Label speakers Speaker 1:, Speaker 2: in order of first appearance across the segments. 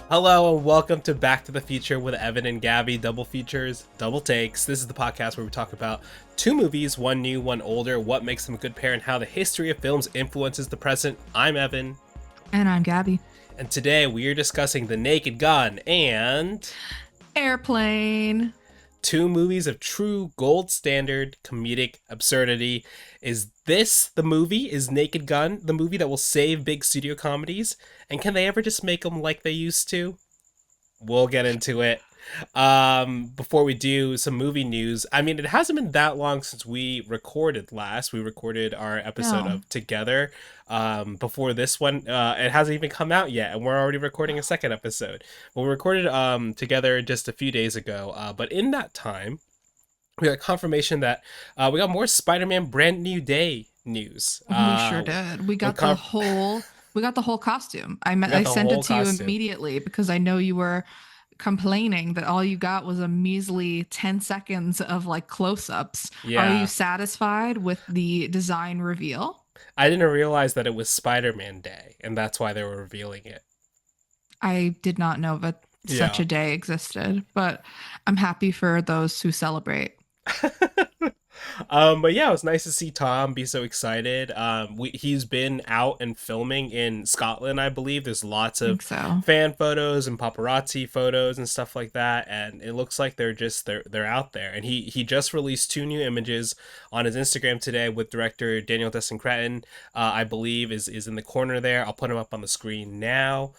Speaker 1: Hello and welcome to Back to the Future with Evan and Gabby. Double features, double takes. This is the podcast where we talk about two movies, one new, one older, what makes them a good pair, and how the history of films influences the present. I'm Evan.
Speaker 2: And I'm Gabby.
Speaker 1: And today we are discussing The Naked Gun and
Speaker 2: Airplane.
Speaker 1: two movies of true gold standard comedic absurdity. Is this the movie? Is Naked Gun the movie that will save big studio comedies? And can they ever just make them like they used to? We'll get into it. Before we do some movie news, I mean, it hasn't been that long since we recorded last. We recorded our episode
Speaker 2: No.
Speaker 1: of Together before this one. It hasn't even come out yet, and we're already recording a second episode. Well, we recorded Together just a few days ago, but in that time, we got confirmation that we got more Spider-Man Brand New Day news.
Speaker 2: We sure did. We got the whole costume. I sent it to you immediately because I know you were complaining that all you got was a measly 10 seconds of like close-ups.
Speaker 1: Yeah.
Speaker 2: Are you satisfied with the design reveal?
Speaker 1: I didn't realize that it was Spider-Man Day, and that's why they were revealing it.
Speaker 2: I did not know that such a day existed, but I'm happy for those who celebrate.
Speaker 1: But yeah, it was nice to see Tom be so excited. He's been out and filming in Scotland, I believe. There's lots of fan photos and paparazzi photos and stuff like that, and it looks like they're out there. And he just released two new images on his Instagram today with director Daniel Destin Cretton, I believe is in the corner there. I'll put him up on the screen now.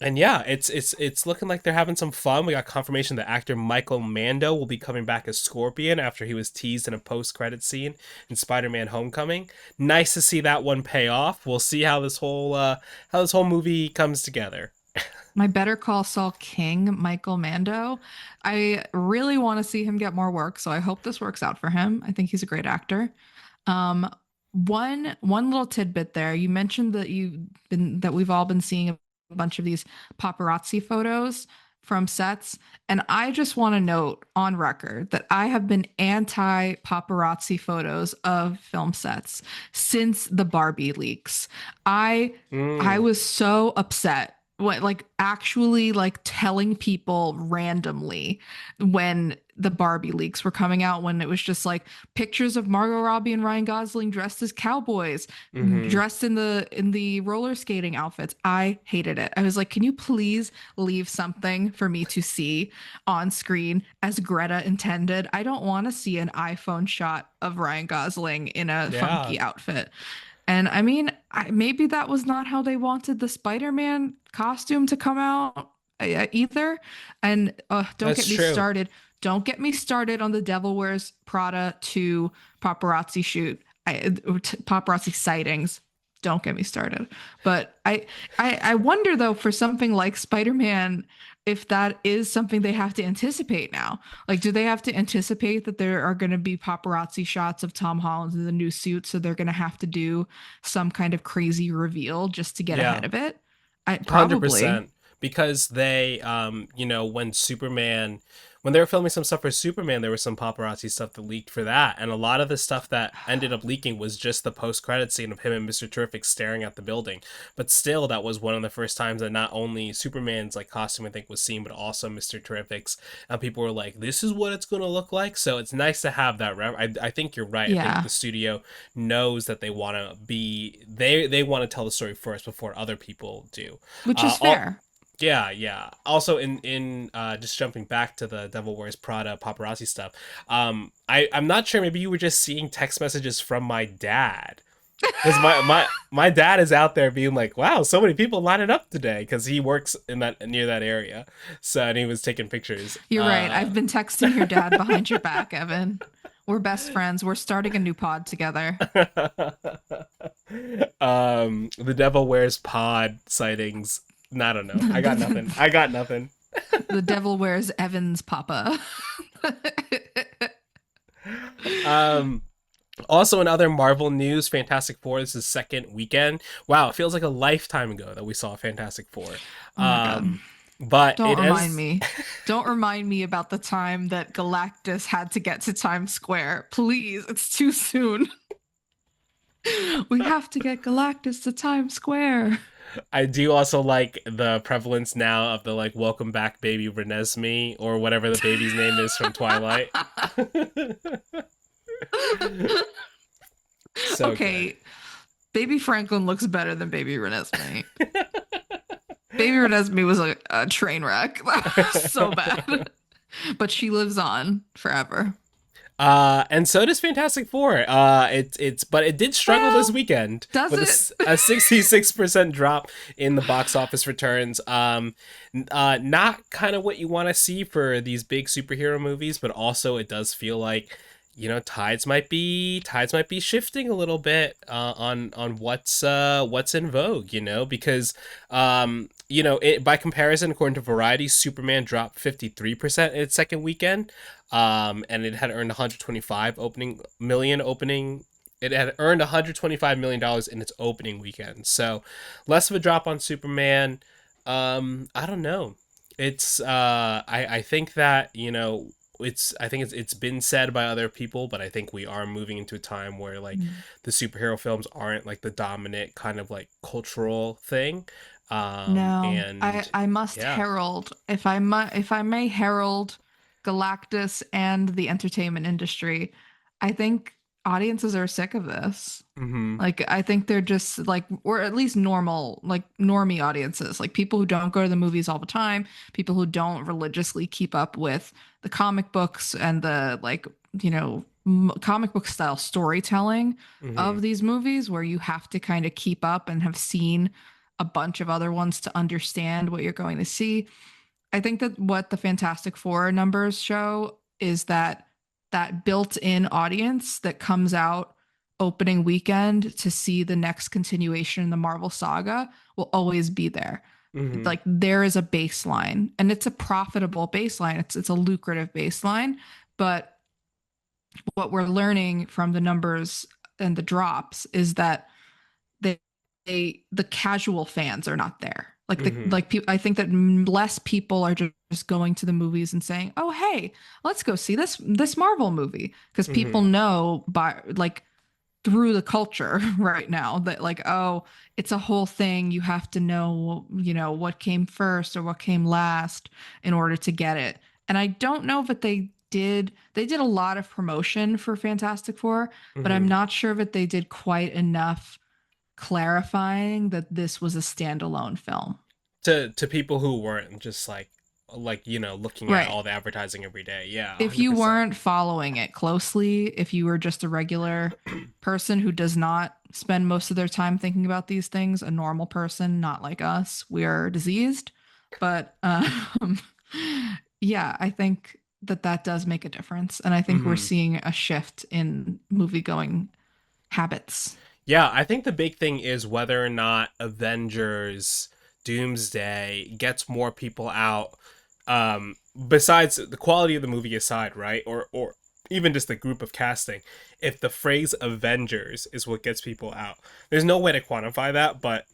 Speaker 1: And yeah, it's looking like they're having some fun. We got confirmation that actor Michael Mando will be coming back as Scorpion after he was teased in a post-credit scene in Spider-Man: Homecoming. Nice to see that one pay off. We'll see how this whole movie comes together.
Speaker 2: My Better Call Saul king, Michael Mando. I really want to see him get more work, so I hope this works out for him. I think he's a great actor. One little tidbit there. You mentioned that we've all been seeing a bunch of these paparazzi photos from sets, and I just want to note on record that I have been anti paparazzi photos of film sets since the Barbie leaks. I was so upset actually telling people randomly when the Barbie leaks were coming out, when it was just like pictures of Margot Robbie and Ryan Gosling dressed as cowboys, dressed in the roller skating outfits. I hated it. I was like, can you please leave something for me to see on screen as Greta intended? I don't want to see an iPhone shot of Ryan Gosling in a funky outfit. And I mean, maybe that was not how they wanted the Spider-Man costume to come out either. And don't get me started. Don't get me started on the Devil Wears Prada 2 paparazzi shoot, paparazzi sightings. Don't get me started. But I wonder, though, for something like Spider-Man, if that is something they have to anticipate now. Like, do they have to anticipate that there are going to be paparazzi shots of Tom Holland in the new suit, so they're going to have to do some kind of crazy reveal just to get ahead of it? Probably.
Speaker 1: 100%. Because they, when they were filming some stuff for Superman, there was some paparazzi stuff that leaked for that. And a lot of the stuff that ended up leaking was just the post-credit scene of him and Mr. Terrific staring at the building. But still, that was one of the first times that not only Superman's costume, I think, was seen, but also Mr. Terrific's. And people were like, this is what it's going to look like. So it's nice to have that. I think you're right.
Speaker 2: Yeah.
Speaker 1: I think the studio knows that they want to they want to tell the story first before other people do.
Speaker 2: Which is fair.
Speaker 1: Yeah. Also, in just jumping back to the Devil Wears Prada paparazzi stuff, I'm not sure. Maybe you were just seeing text messages from my dad, because my dad is out there being like, "Wow, so many people lining up today," because he works near that area. So, and he was taking pictures.
Speaker 2: You're right. I've been texting your dad behind your back, Evan. We're best friends. We're starting a new pod together.
Speaker 1: The Devil Wears Pod sightings. I don't know. I got nothing.
Speaker 2: The Devil Wears Evan's Papa.
Speaker 1: Also, in other Marvel news, Fantastic Four, this is second weekend. Wow, it feels like a lifetime ago that we saw Fantastic Four. But
Speaker 2: don't remind me. Don't remind me about the time that Galactus had to get to Times Square. Please, it's too soon. We have to get Galactus to Times Square.
Speaker 1: I do also like the prevalence now of the like "Welcome back, baby Renesmee" or whatever the baby's name is from Twilight. So good.
Speaker 2: Okay, Baby Franklin looks better than Baby Renesmee. Baby Renesmee was a train wreck. So bad. But she lives on forever.
Speaker 1: And so does Fantastic Four. But it did struggle this
Speaker 2: Well,
Speaker 1: weekend
Speaker 2: does
Speaker 1: with
Speaker 2: it?
Speaker 1: a 66% drop in the box office returns. Not kind of what you want to see for these big superhero movies, but also it does feel like, tides might be shifting a little bit on what's in vogue, because by comparison, according to Variety, Superman dropped 53% in its second weekend, and it had earned 125 opening million opening. It had earned 125 million dollars in its opening weekend, so less of a drop on Superman. I don't know. I think that it's been said by other people, but I think we are moving into a time where like the superhero films aren't like the dominant kind of like cultural thing.
Speaker 2: No, I
Speaker 1: And
Speaker 2: I must
Speaker 1: yeah.
Speaker 2: herald if I may herald Galactus and the entertainment industry. I think audiences are sick of this.
Speaker 1: Mm-hmm.
Speaker 2: Like I think they're just like, or at least normal, like normie audiences, like people who don't go to the movies all the time, people who don't religiously keep up with the comic books and the like, comic book style storytelling
Speaker 1: Mm-hmm.
Speaker 2: of these movies, where you have to kind of keep up and have seen a bunch of other ones to understand what you're going to see. I think that what the Fantastic Four numbers show is that that built-in audience that comes out opening weekend to see the next continuation in the Marvel saga will always be there.
Speaker 1: Mm-hmm.
Speaker 2: Like there is a baseline, and it's a profitable baseline. It's a lucrative baseline, but what we're learning from the numbers and the drops is that they, the casual fans are not there.
Speaker 1: Mm-hmm.
Speaker 2: I think that less people are just going to the movies and saying, "Oh, hey, let's go see this Marvel movie," because people
Speaker 1: Mm-hmm.
Speaker 2: know by like through the culture right now that like, oh, it's a whole thing. You have to know, what came first or what came last in order to get it. And I don't know that they did a lot of promotion for Fantastic Four, but I'm
Speaker 1: Mm-hmm.
Speaker 2: not sure that they did quite enough clarifying that this was a standalone film.
Speaker 1: To people who weren't just looking at
Speaker 2: Right.
Speaker 1: all the advertising every day. Yeah,
Speaker 2: If you
Speaker 1: 100%.
Speaker 2: weren't following it closely, if you were just a regular person who does not spend most of their time thinking about these things, a normal person, not like us, we are diseased. But yeah, I think that that does make a difference. And I think we're
Speaker 1: Mm-hmm.
Speaker 2: seeing a shift in movie going habits.
Speaker 1: Yeah, I think the big thing is whether or not Avengers Doomsday gets more people out. Besides the quality of the movie aside, right? Or even just the group of casting. If the phrase Avengers is what gets people out, there's no way to quantify that, but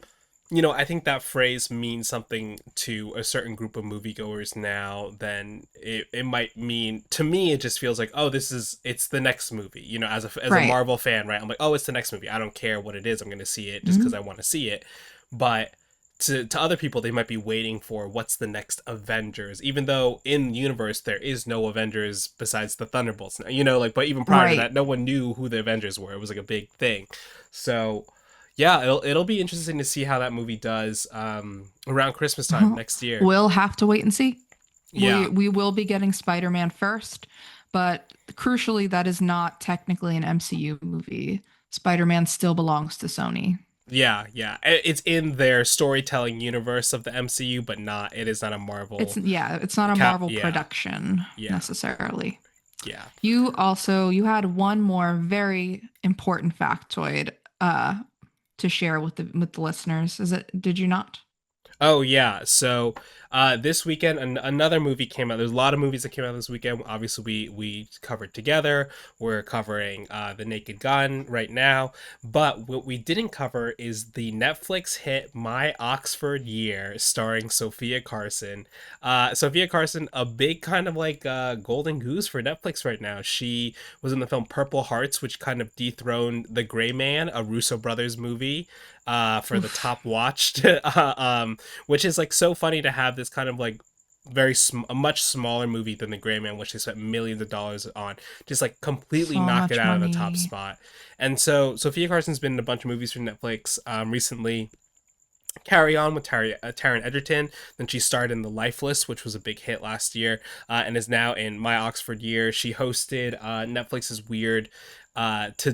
Speaker 1: I think that phrase means something to a certain group of moviegoers now, then it might mean to me it just feels like, oh, it's the next movie. As a
Speaker 2: Right.
Speaker 1: Marvel fan, right? I'm like, oh, it's the next movie. I don't care what it is. I'm gonna see it just because
Speaker 2: Mhm.
Speaker 1: I want to see it. But to other people, they might be waiting for what's the next Avengers, even though in the universe there is no Avengers besides the Thunderbolts. But even prior to
Speaker 2: Right.
Speaker 1: that, no one knew who the Avengers were. It was like a big thing. So yeah, it'll be interesting to see how that movie does around Christmas time next year.
Speaker 2: We'll have to wait and see. We
Speaker 1: Yeah,
Speaker 2: we will be getting Spider-Man first, but crucially, that is not technically an MCU movie. Spider-Man still belongs to Sony.
Speaker 1: yeah. It's in their storytelling universe of the MCU, but not. It is not a
Speaker 2: It's
Speaker 1: Marvel.
Speaker 2: yeah, it's not a Marvel
Speaker 1: Yeah,
Speaker 2: production
Speaker 1: yeah,
Speaker 2: necessarily.
Speaker 1: yeah.
Speaker 2: You had one more very important factoid to share with the listeners. Is it? Did you not?
Speaker 1: Oh yeah. So This weekend, another movie came out. There's a lot of movies that came out this weekend. Obviously, we covered together. We're covering the Naked Gun right now. But what we didn't cover is the Netflix hit My Oxford Year, starring Sophia Carson. Sophia Carson, a big kind of like golden goose for Netflix right now. She was in the film Purple Hearts, which kind of dethroned The Gray Man, a Russo brothers movie, for the
Speaker 2: Oof.
Speaker 1: top watched, which is like so funny to have this kind of like a much smaller movie than The Gray Man, which they spent millions of dollars on, just like completely
Speaker 2: So
Speaker 1: knock it
Speaker 2: much
Speaker 1: out of the top
Speaker 2: money.
Speaker 1: spot. And so Sophia Carson's been in a bunch of movies for Netflix recently. Carry On with Taron Egerton. Then she starred in The Lifeless, which was a big hit last year, and is now in My Oxford Year. She hosted Netflix's weird to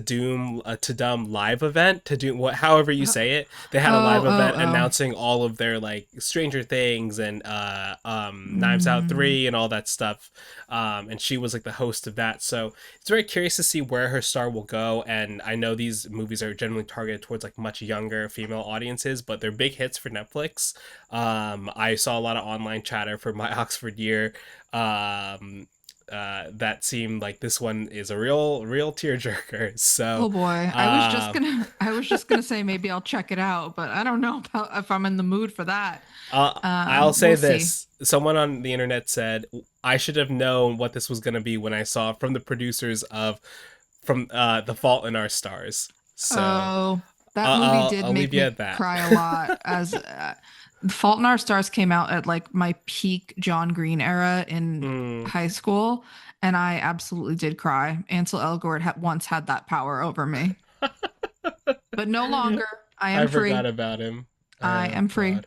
Speaker 1: Dumb live event. To do what, however you
Speaker 2: Oh,
Speaker 1: say it, they had a live
Speaker 2: oh,
Speaker 1: event
Speaker 2: oh.
Speaker 1: announcing all of their like Stranger Things and Knives Out
Speaker 2: Mm.
Speaker 1: 3 and all that stuff. And she was like the host of that. So it's very curious to see where her star will go. And I know these movies are generally targeted towards like much younger female audiences, but they're big hits for Netflix. I saw a lot of online chatter for My Oxford Year. Um, that seemed like this one is a real tearjerker. So
Speaker 2: Oh boy.
Speaker 1: um,
Speaker 2: I was just gonna say maybe I'll check it out, but I don't know about if I'm in the mood for that.
Speaker 1: I'll say
Speaker 2: We'll see.
Speaker 1: this: someone on the internet said I should have known what this was going to be when I saw from the producers of from The Fault in Our Stars. So
Speaker 2: Oh, that movie did
Speaker 1: I'll leave
Speaker 2: make
Speaker 1: you
Speaker 2: me
Speaker 1: at that.
Speaker 2: cry a lot as Fault in Our Stars came out at like my peak John Green era in
Speaker 1: Mm.
Speaker 2: high school, and I absolutely did cry. Ansel Elgort once had that power over me, but no longer. I am
Speaker 1: I forgot
Speaker 2: free.
Speaker 1: about him.
Speaker 2: I
Speaker 1: Oh
Speaker 2: am free.
Speaker 1: God.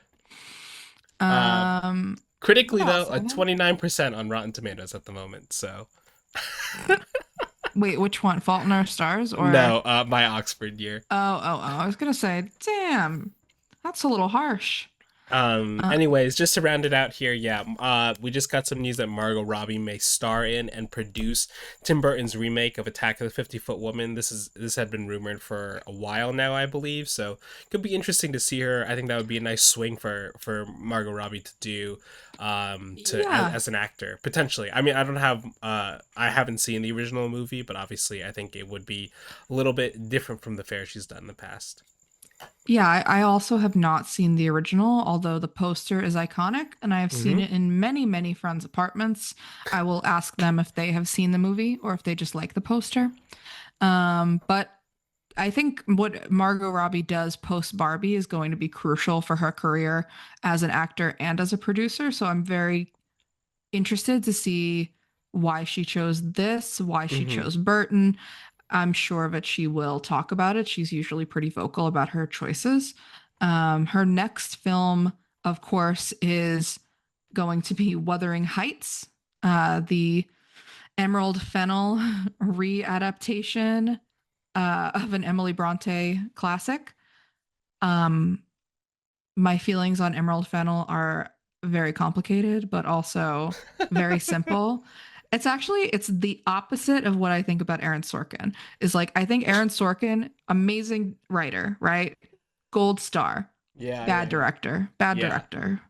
Speaker 1: Uh,
Speaker 2: What
Speaker 1: critically though,
Speaker 2: else?
Speaker 1: a 29% on Rotten Tomatoes at the moment. So
Speaker 2: Wait, which one? Fault in Our Stars or?
Speaker 1: no, My Oxford Year.
Speaker 2: I was gonna say, damn, that's a little harsh. Uh,
Speaker 1: Anyways, just to round it out here, yeah, we just got some news that Margot Robbie may star in and produce Tim Burton's remake of Attack of the 50-Foot Woman. This had been rumored for a while now, I believe, so it could be interesting to see her. I think that would be a nice swing for Margot Robbie to do, to
Speaker 2: yeah,
Speaker 1: as an actor potentially. I mean, I haven't seen the original movie, but obviously, I think it would be a little bit different from the fare she's done in the past.
Speaker 2: yeah. I also have not seen the original, although the poster is iconic, and I have seen
Speaker 1: Mm-hmm.
Speaker 2: it in many, many friends' apartments. I will ask them if they have seen the movie or if they just like the poster. But I think what Margot Robbie does post Barbie is going to be crucial for her career as an actor and as a producer. So I'm very interested to see why she chose this, why she
Speaker 1: Mm-hmm.
Speaker 2: chose Burton. I'm sure that she will talk about it. She's usually pretty vocal about her choices. Her next film, of course, is going to be Wuthering Heights, the Emerald Fennel readaptation of an Emily Bronte classic. Um, my feelings on Emerald Fennel are very complicated, but also very simple. It's the opposite of what I think about Aaron Sorkin. Is like I think Aaron Sorkin, amazing writer, right? Gold star,
Speaker 1: Yeah,
Speaker 2: bad
Speaker 1: yeah,
Speaker 2: director, bad
Speaker 1: yeah,
Speaker 2: director.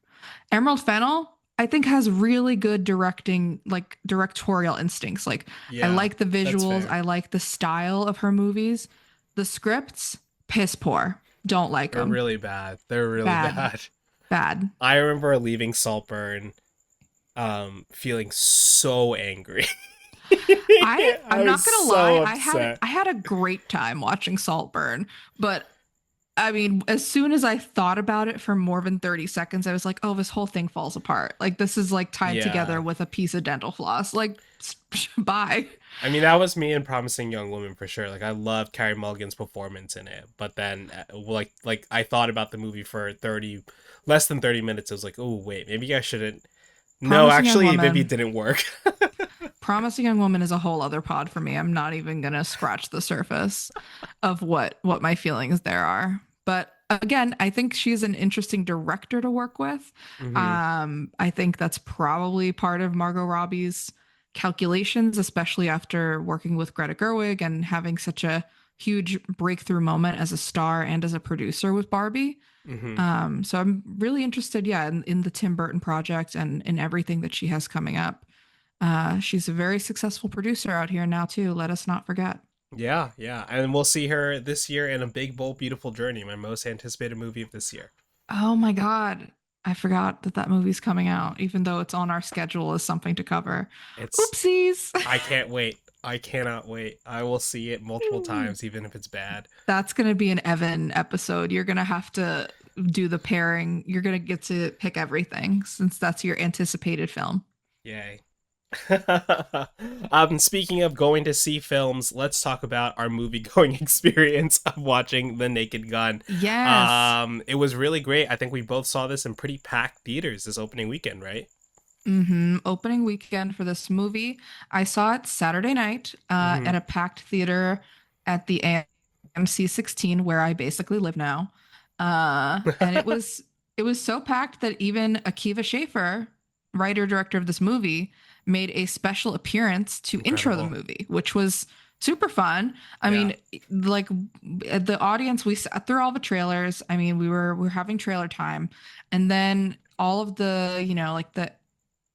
Speaker 2: Emerald Fennel, I think has really good directing, like directorial instincts. Like I
Speaker 1: yeah.
Speaker 2: like the
Speaker 1: That's
Speaker 2: visuals,
Speaker 1: fair.
Speaker 2: I like the style of her movies. The scripts, piss poor. Don't like
Speaker 1: They're
Speaker 2: them.
Speaker 1: really bad. They're really
Speaker 2: Bad,
Speaker 1: bad.
Speaker 2: bad.
Speaker 1: I remember leaving Saltburn, feeling so angry. I
Speaker 2: I'm
Speaker 1: was
Speaker 2: not gonna
Speaker 1: so
Speaker 2: lie,
Speaker 1: upset.
Speaker 2: I had a great time watching Saltburn, but I mean, as soon as I thought about it for more than 30 seconds, I was like, oh, this whole thing falls apart. Like this is like tied together
Speaker 1: Yeah.
Speaker 2: with a piece of dental floss. Like bye.
Speaker 1: I mean, that was me in Promising Young Woman for sure. Like, I loved Carey Mulligan's performance in it, but then, like I thought about the movie for less than 30 minutes. I was like, oh wait, maybe I shouldn't. No,
Speaker 2: Promising Young
Speaker 1: actually, maybe it
Speaker 2: Woman.
Speaker 1: didn't work.
Speaker 2: Promising Young Woman is a whole other pod for me. I'm not even gonna scratch the surface of what my feelings there are. But again, I think she's an interesting director to work with.
Speaker 1: Hmm.
Speaker 2: I think that's probably part of Margot Robbie's calculations, especially after working with Greta Gerwig and having such a huge breakthrough moment as a star and as a producer with Barbie.
Speaker 1: Mm-hmm.
Speaker 2: So I'm really interested, yeah, in the Tim Burton project and in everything that she has coming up. She's a very successful producer out here now too. Let us not forget.
Speaker 1: Yeah, yeah. And we'll see her this year in A Big, Bold, Beautiful Journey, my most anticipated movie of this year.
Speaker 2: Oh my God. I forgot that that movie's coming out, even though it's on our schedule as something to cover.
Speaker 1: It's,
Speaker 2: Oopsies.
Speaker 1: I can't wait. I cannot wait. I will see it multiple times, even if it's bad.
Speaker 2: That's going to be an Evan episode. You're going to have to do the pairing. You're going to get to pick everything since that's your anticipated film.
Speaker 1: Yay. Speaking of going to see films, let's talk about our movie going experience of watching The Naked Gun.
Speaker 2: Yes.
Speaker 1: It was really great. I think we both saw this in pretty packed theaters this opening weekend, right?
Speaker 2: Opening weekend for this movie. I saw it Saturday night
Speaker 1: Mm-hmm.
Speaker 2: at a packed theater at the AMC 16, where I basically live now. And it was so packed that even Akiva Schaffer, writer director of this movie, made a special appearance to intro the
Speaker 1: Incredible.
Speaker 2: movie, which was super fun. I
Speaker 1: Yeah.
Speaker 2: mean, like the audience, we sat through all the trailers. I mean, we were having trailer time, and then all of the like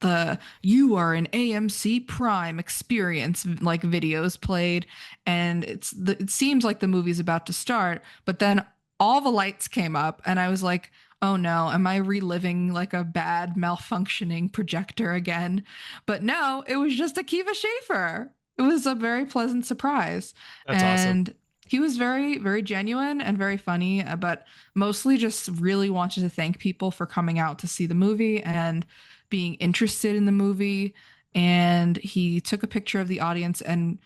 Speaker 2: the you are an AMC Prime experience like videos played, and it seems like the movie's about to start, but then all the lights came up and I was like, "Oh no, am I reliving like a bad malfunctioning projector again?" But no, it was just Akiva Schaffer. It was a very pleasant surprise.
Speaker 1: That's awesome.
Speaker 2: And he was very, very genuine and very funny, but mostly just really wanted to thank people for coming out to see the movie and being interested in the movie. And he took a picture of the audience and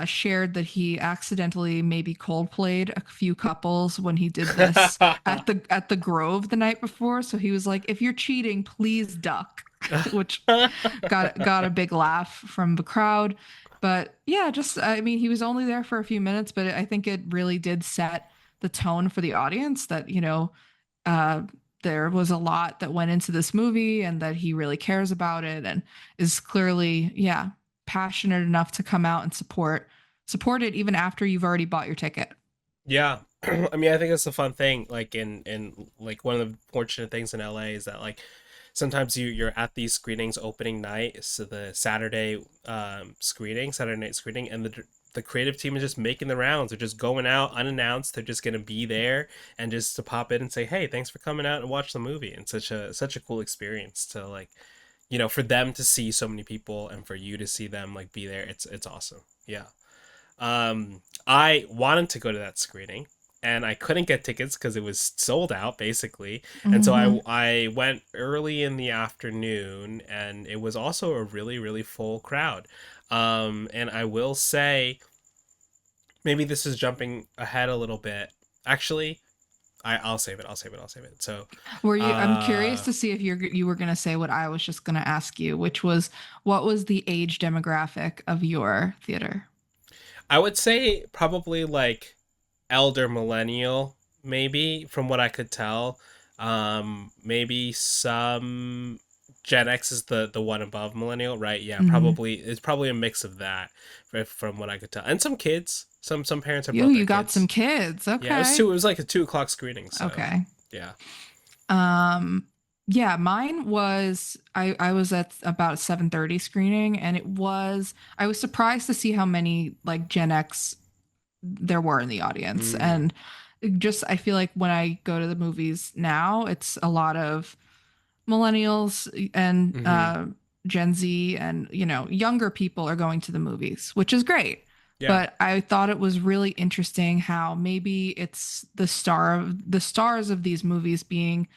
Speaker 2: shared that he accidentally maybe Coldplayed a few couples when he did this at the Grove the night before. So he was like, "If you're cheating, please duck," which got a big laugh from the crowd. But yeah, just I mean, he was only there for a few minutes, but I think it really did set the tone for the audience that uh, there was a lot that went into this movie and that he really cares about it and is clearly, yeah, passionate enough to come out and support it even after you've already bought your ticket.
Speaker 1: Yeah. I mean, I think that's a fun thing. Like in like one of the fortunate things in LA is that like sometimes you're at these screenings opening night, so the Saturday screening, Saturday night screening, and the creative team is just making the rounds. They're just going out unannounced. They're just gonna be there and just to pop in and say, "Hey, thanks for coming out and watch the movie." And such a cool experience to like, for them to see so many people and for you to see them like be there. It's awesome. Yeah. I wanted to go to that screening and I couldn't get tickets because it was sold out basically. And so
Speaker 2: Mm-hmm.
Speaker 1: I went early in the afternoon and it was also a really, really full crowd. And I will say, maybe this is jumping ahead a little bit. Actually, I'll save it. I'll save it. I'll save it. So,
Speaker 2: Were you? I'm curious
Speaker 1: uh,
Speaker 2: to see if you were going to say what I was just going to ask you, which was what was the age demographic of your theater?
Speaker 1: I would say probably like elder millennial, maybe from what I could tell. Maybe some Gen X is the one above millennial, right? Yeah,
Speaker 2: Mm-hmm.
Speaker 1: probably it's probably a mix of that, from what I could tell, and some kids. Some parents have brought their
Speaker 2: You got some
Speaker 1: kids.
Speaker 2: kids.
Speaker 1: Yeah, it was
Speaker 2: Okay.
Speaker 1: two. It was like a 2 o'clock screening. So
Speaker 2: Okay.
Speaker 1: yeah.
Speaker 2: Um, yeah, mine was I was at about 7:30 screening, and I was surprised to see how many like Gen X there were in the audience.
Speaker 1: Mm,
Speaker 2: And just I feel like when I go to the movies now, it's a lot of millennials and
Speaker 1: mm-hmm.
Speaker 2: Gen Z and younger people are going to the movies, which is great.
Speaker 1: Yeah.
Speaker 2: But I thought it was really interesting how maybe it's the stars of these movies being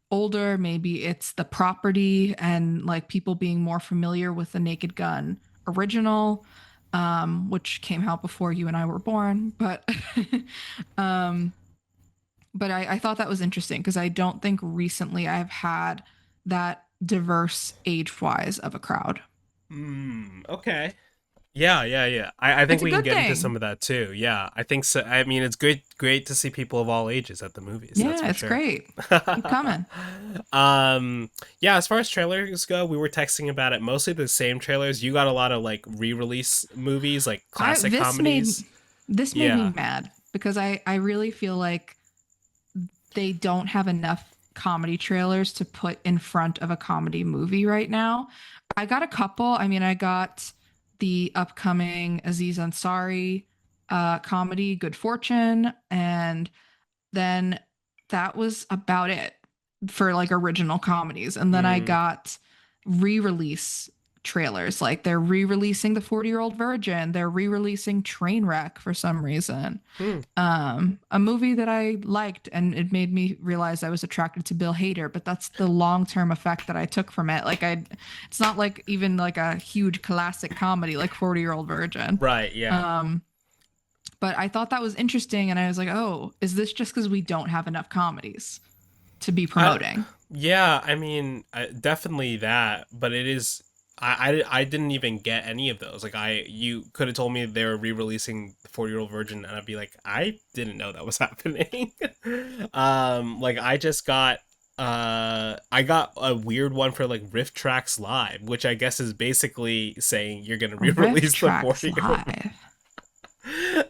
Speaker 2: older, maybe it's the property and like people being more familiar with the Naked Gun original, which came out before you and I were born. But um, I thought that was interesting because I don't think recently I've had that diverse age wise of a crowd.
Speaker 1: Okay. Yeah, yeah, yeah. I think
Speaker 2: It's a
Speaker 1: we can
Speaker 2: good
Speaker 1: get into
Speaker 2: thing.
Speaker 1: some of that too. Yeah, I think so. I mean, it's great to see people of all ages at the movies. That's
Speaker 2: Yeah,
Speaker 1: for
Speaker 2: it's
Speaker 1: sure.
Speaker 2: great. Keep coming.
Speaker 1: Yeah. As far as trailers go, we were texting about it. Mostly the same trailers. You got a lot of like re-release movies, like
Speaker 2: I
Speaker 1: classic
Speaker 2: this made
Speaker 1: comedies.
Speaker 2: This made me
Speaker 1: Yeah.
Speaker 2: mad because I really feel like they don't have enough comedy trailers to put in front of a comedy movie right now. I got a couple. I mean, I got the upcoming Aziz Ansari comedy, Good Fortune, and then that was about it for like original comedies. And then I
Speaker 1: Mm.
Speaker 2: got re-release trailers. Like they're re-releasing The 40-Year-Old Virgin. They're re-releasing Trainwreck for some reason.
Speaker 1: Hmm.
Speaker 2: A movie that I liked, and it made me realize I was attracted to Bill Hader, but that's the long-term effect that I took from it. Like it's not like even like a huge classic comedy like 40-Year-Old Virgin.
Speaker 1: Right. Yeah.
Speaker 2: Um, but I thought that was interesting, and I was like, oh, is this just because we don't have enough comedies to be
Speaker 1: I
Speaker 2: promoting?
Speaker 1: Yeah, I mean, definitely that, but it is. I didn't even get any of those. Like you could have told me they were re-releasing the 40-year-old virgin, and I'd be like, I didn't know that was happening. Like I just got, I got a weird one for like Riff Tracks Live, which I guess is basically saying you're gonna
Speaker 2: Riff
Speaker 1: re-release the
Speaker 2: Tracks
Speaker 1: 40-year-old.
Speaker 2: Live.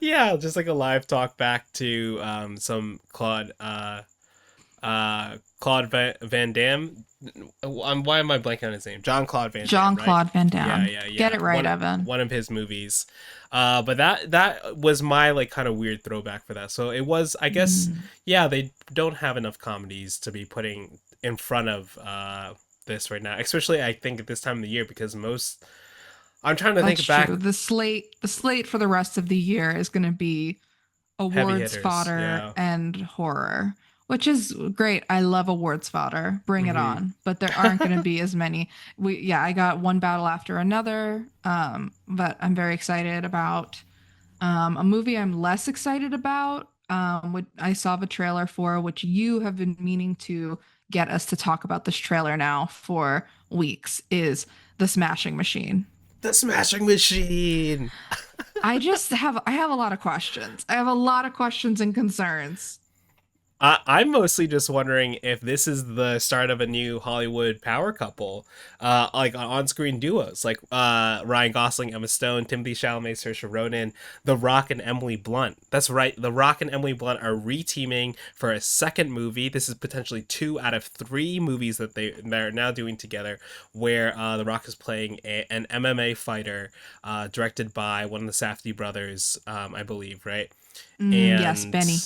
Speaker 1: Yeah, just like a live talk back to some Claude Van Damme. Why am I blanking on his name? John Claude Van Damme,
Speaker 2: Jean
Speaker 1: right?
Speaker 2: Claude Van
Speaker 1: Yeah,
Speaker 2: Damme.
Speaker 1: yeah,
Speaker 2: Get
Speaker 1: yeah.
Speaker 2: it right, Evan.
Speaker 1: One of his movies. But that was my like kind of weird throwback for that. So it was, I guess,
Speaker 2: Mm,
Speaker 1: yeah, they don't have enough comedies to be putting in front of this right now, especially I think at this time of the year because most. I'm trying to
Speaker 2: that's
Speaker 1: think back.
Speaker 2: true. The slate for the rest of the year is going to be
Speaker 1: Heavy
Speaker 2: awards
Speaker 1: hitters,
Speaker 2: fodder
Speaker 1: yeah.
Speaker 2: and horror, which is great. I love awards fodder. Bring it
Speaker 1: Mm-hmm.
Speaker 2: on. But there aren't going to be as many. Yeah, I got one battle after another. But I'm very excited about a movie I'm less excited about. What I saw the trailer for, which you have been meaning to get us to talk about this trailer now for weeks, is The Smashing Machine.
Speaker 1: The Smashing Machine.
Speaker 2: I have a lot of questions. I have a lot of questions and concerns.
Speaker 1: I'm mostly just wondering if this is the start of a new Hollywood power couple, like on-screen duos, like Ryan Gosling, Emma Stone, Timothy Chalamet, Saoirse Ronan, The Rock, and Emily Blunt. That's right, The Rock and Emily Blunt are re-teaming for a second movie. This is potentially 2 out of 3 movies that they're now doing together, where The Rock is playing an MMA fighter, directed by one of the Safdie brothers, I believe, right?
Speaker 2: Yes,
Speaker 1: and
Speaker 2: Benny.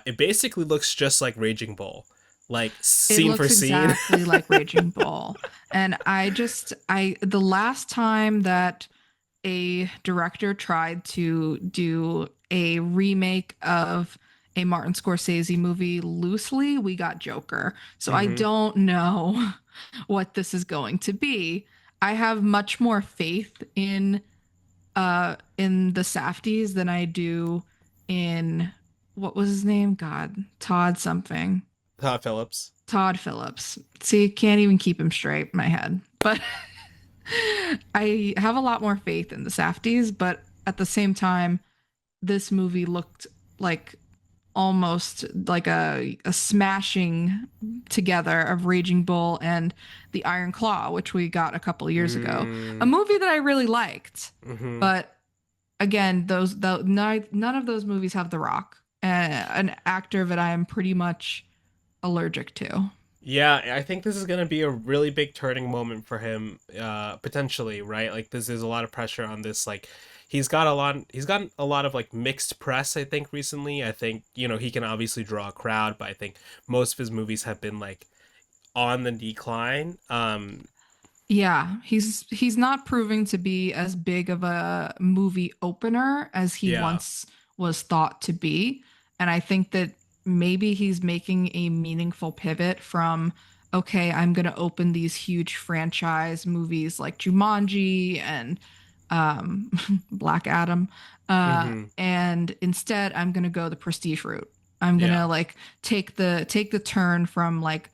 Speaker 1: it basically looks just like Raging Bull, like
Speaker 2: It
Speaker 1: scene for
Speaker 2: looks
Speaker 1: scene.
Speaker 2: exactly like Raging Bull. And the last time that a director tried to do a remake of a Martin Scorsese movie loosely, we got Joker. So I
Speaker 1: Mm-hmm.
Speaker 2: don't know what this is going to be. I have much more faith in the Safdies than I do in what was his name? God, Todd something.
Speaker 1: Todd Phillips.
Speaker 2: Todd Phillips. See, can't even keep him straight in my head. But I have a lot more faith in the Safdies, but at the same time, this movie looked like almost like a smashing together of Raging Bull and the Iron Claw, which we got a couple of years ago. A
Speaker 1: Mm,
Speaker 2: movie that I really liked,
Speaker 1: mm-hmm.
Speaker 2: but again, none of those movies have The Rock, an actor that I am pretty much allergic to.
Speaker 1: Yeah, I think this is gonna be a really big turning moment for him, potentially, right? Like this is a lot of pressure on this. Like he's gotten a lot of like mixed press, I think, recently. I think, he can obviously draw a crowd, but I think most of his movies have been like on the decline.
Speaker 2: Yeah, he's not proving to be as big of a movie opener as he
Speaker 1: Yeah.
Speaker 2: once was thought to be. And I think that maybe he's making a meaningful pivot from, okay, I'm going to open these huge franchise movies like Jumanji and um, Black Adam.
Speaker 1: Mm-hmm.
Speaker 2: And instead, I'm going to go the prestige route. I'm going
Speaker 1: Yeah.
Speaker 2: to like take the turn from like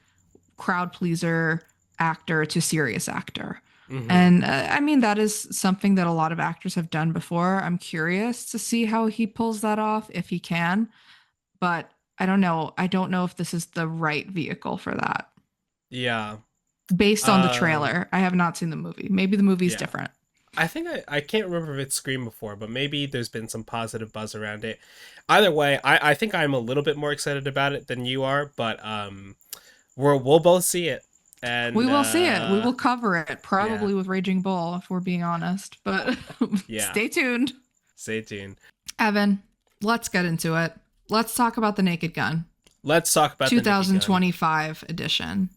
Speaker 2: crowd pleaser actor to serious actor.
Speaker 1: Mm-hmm.
Speaker 2: And I mean, that is something that a lot of actors have done before. I'm curious to see how he pulls that off, if he can. But I don't know. I don't know if this is the right vehicle for that.
Speaker 1: Yeah.
Speaker 2: Based on the
Speaker 1: Um,
Speaker 2: trailer, I have not seen the movie. Maybe the movie's
Speaker 1: yeah.
Speaker 2: different.
Speaker 1: I think I can't remember if it's screened before, but maybe there's been some positive buzz around it. Either way, I think I'm a little bit more excited about it than you are, but we'll both see it.
Speaker 2: We
Speaker 1: And
Speaker 2: will see it. We will cover it,
Speaker 1: yeah.
Speaker 2: probably with Raging Bull, if we're being honest. But
Speaker 1: Yeah.
Speaker 2: stay tuned.
Speaker 1: Stay tuned.
Speaker 2: Evan, let's get into it. Let's talk about the Naked Gun.
Speaker 1: Let's talk about the Nake Gun.
Speaker 2: 2025 edition.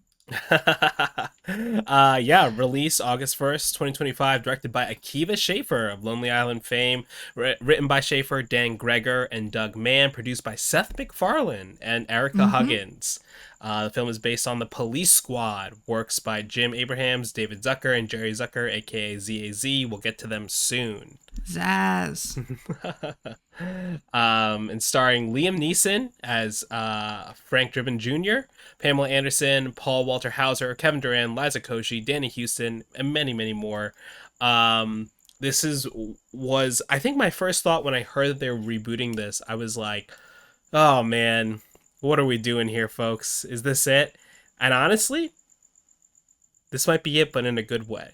Speaker 1: Yeah, release August 1st, 2025, directed by Akiva Schaffer of Lonely Island fame, written by Schaffer, Dan Greger, and Doug Mann, produced by Seth MacFarlane and Erica Huggins. The film is based on The Police Squad, works by Jim Abrahams, David Zucker, and Jerry Zucker, aka ZAZ. We'll get to them soon.
Speaker 2: Zaz.
Speaker 1: And starring Liam Neeson as Frank Driven Jr., Pamela Anderson, Paul Walter Hauser, Kevin Durant, Liza Koshy, Danny Houston, and many, many more. This was I think my first thought when I heard that they were rebooting this. I was like, oh man, what are we doing here, folks? Is this it? And honestly, this might be it, but in a good way.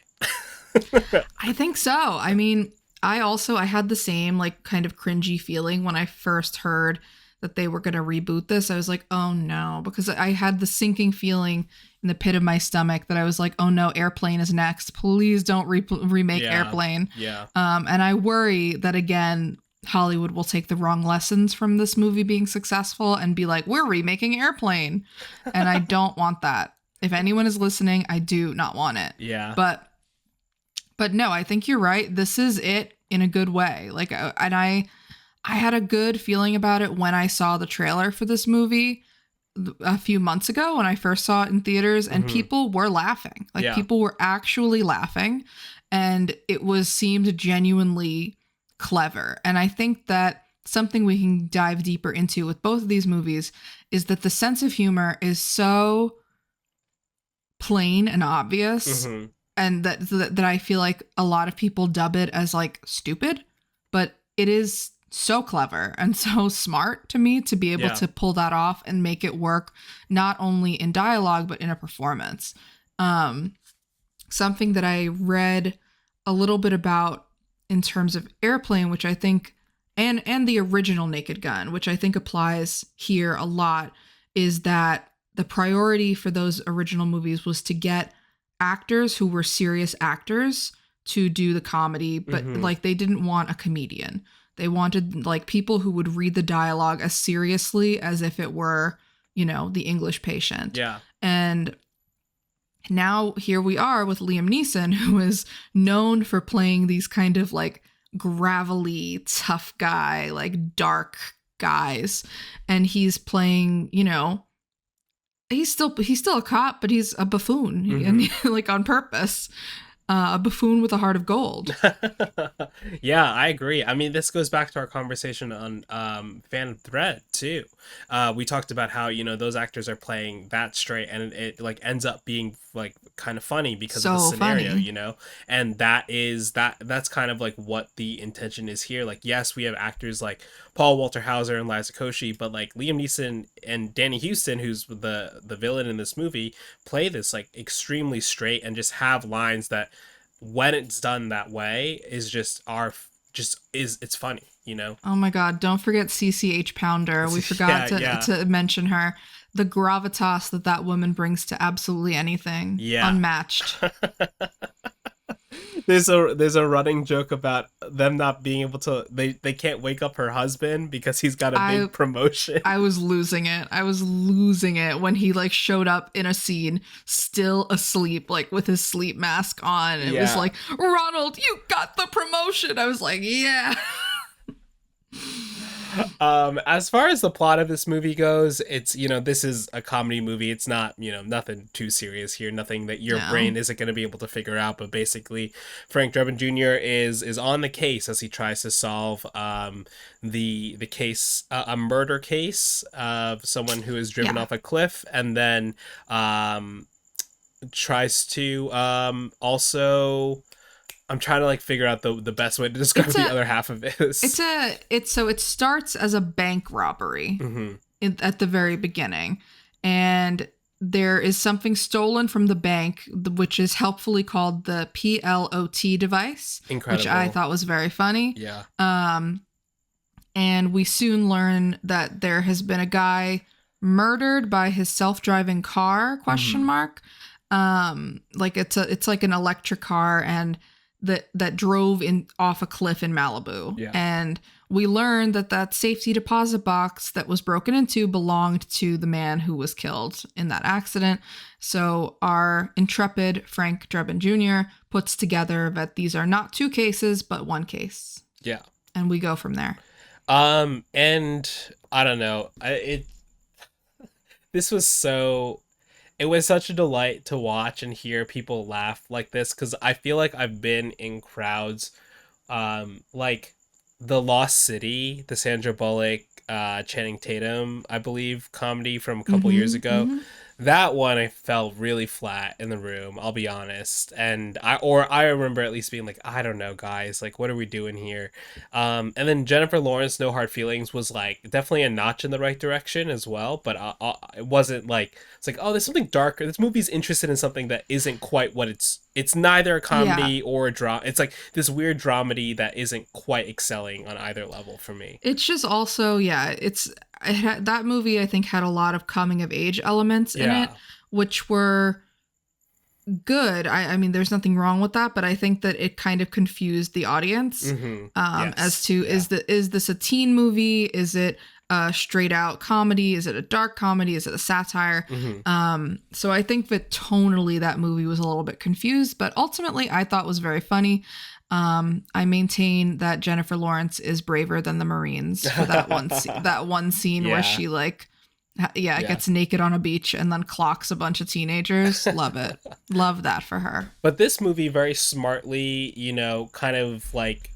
Speaker 2: I think so. I mean, I had the same like kind of cringy feeling when I first heard that they were going to reboot this. I was like, oh no, because I had the sinking feeling in the pit of my stomach that I was like, oh no, Airplane is next. Please don't remake Airplane.
Speaker 1: Yeah.
Speaker 2: And I worry that again, Hollywood will take the wrong lessons from this movie being successful and be like, we're remaking Airplane. And I don't want that. If anyone is listening, I do not want it.
Speaker 1: Yeah.
Speaker 2: But no, I think you're right. This is it in a good way. Like, and I had a good feeling about it when I saw the trailer for this movie a few months ago when I first saw it in theaters, and people were laughing. Like, people were actually laughing, and it seemed genuinely clever. And I think that something we can dive deeper into with both of these movies is that the sense of humor is so plain and obvious. And that I feel like a lot of people dub it as like stupid, but it is so clever and so smart to me to be able to pull that off and make it work not only in dialogue but in a performance. Something that I read a little bit about in terms of Airplane, which I think and the original Naked Gun, which I think applies here a lot, is that the priority for those original movies was to get actors who were serious actors to do the comedy, but like they didn't want a comedian. They wanted like people who would read the dialogue as seriously as if it were, you know, The English Patient.
Speaker 1: Yeah.
Speaker 2: And now here we are with Liam Neeson, who is known for playing these kind of like gravelly, tough guy, like dark guys. And he's playing, you know, he's still a cop, but he's a buffoon, and like on purpose, a buffoon with a heart of gold.
Speaker 1: Yeah, I agree. I mean, this goes back to our conversation on Fan Thread too. We talked about how, you know, those actors are playing that straight, and it like ends up being like kind of funny because of the scenario, funny. You know, and that's kind of like what the intention is here. Like, yes, we have actors like Paul Walter Hauser and Liza Koshy, but like Liam Neeson and Danny Houston, who's the villain in this movie, play this like extremely straight and just have lines that, when it's done that way, is it's funny, you know.
Speaker 2: Oh my god, don't forget CCH Pounder. We forgot to mention her. The gravitas that woman brings to absolutely anything.
Speaker 1: Yeah.
Speaker 2: Unmatched.
Speaker 1: There's a running joke about them not being able to, they can't wake up her husband because he's got a big promotion.
Speaker 2: I was losing it when he like showed up in a scene still asleep, like with his sleep mask on. It was like, Ronald, you got the promotion. I was like, yeah.
Speaker 1: As far as the plot of this movie goes, it's, you know, this is a comedy movie. It's not, you know, nothing too serious here, nothing that your brain isn't going to be able to figure out. But basically, Frank Drebin Jr. is on the case as he tries to solve the case, a murder case of someone who is driven off a cliff, and then tries to also, I'm trying to like figure out the best way to describe the other half of this.
Speaker 2: So it starts as a bank robbery at the very beginning, and there is something stolen from the bank, which is helpfully called the PLOT device,
Speaker 1: Incredible.
Speaker 2: which I thought was very funny.
Speaker 1: Yeah.
Speaker 2: And we soon learn that there has been a guy murdered by his self-driving car, question mark. Like it's like an electric car, and that drove in off a cliff in Malibu.
Speaker 1: Yeah.
Speaker 2: And we learned that safety deposit box that was broken into belonged to the man who was killed in that accident. So our intrepid Frank Drebin Jr. puts together that these are not two cases, but one case.
Speaker 1: Yeah.
Speaker 2: And we go from there.
Speaker 1: And I don't know, this was it was such a delight to watch and hear people laugh like this, because I feel like I've been in crowds, like the Lost City, the Sandra Bullock, Channing Tatum, I believe, comedy from a couple years ago. That one I felt really flat in the room, I'll be honest. And I remember at least being like, I don't know, guys, like, what are we doing here? And then Jennifer Lawrence, No Hard Feelings, was like definitely a notch in the right direction as well, but it wasn't like, it's like, oh, there's something darker. This movie's interested in something that isn't quite what it's neither a comedy or a drama. It's like this weird dramedy that isn't quite excelling on either level for me.
Speaker 2: It's just also, that movie, I think, had a lot of coming of age elements in it, which were good. I mean, there's nothing wrong with that, but I think that it kind of confused the audience as to, is this a teen movie? Is it a straight out comedy? Is it a dark comedy? Is it a satire? So I think that tonally that movie was a little bit confused, but ultimately I thought was very funny. I maintain that Jennifer Lawrence is braver than the Marines for that one scene where she gets naked on a beach and then clocks a bunch of teenagers. Love it. Love that for her.
Speaker 1: But this movie very smartly, kind of like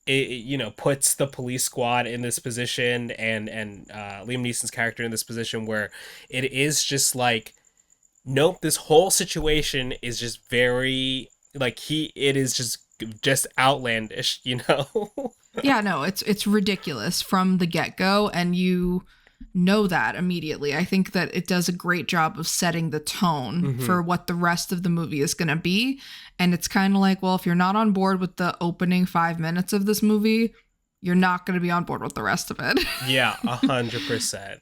Speaker 1: it, puts the police squad in this position and Liam Neeson's character in this position where it is just like, nope, this whole situation is just very like it is just outlandish,
Speaker 2: Yeah, no, it's ridiculous from the get-go, and you know that immediately. I think that it does a great job of setting the tone for what the rest of the movie is going to be. And it's kind of like, well, if you're not on board with the opening 5 minutes of this movie, you're not going to be on board with the rest of it.
Speaker 1: Yeah, 100%.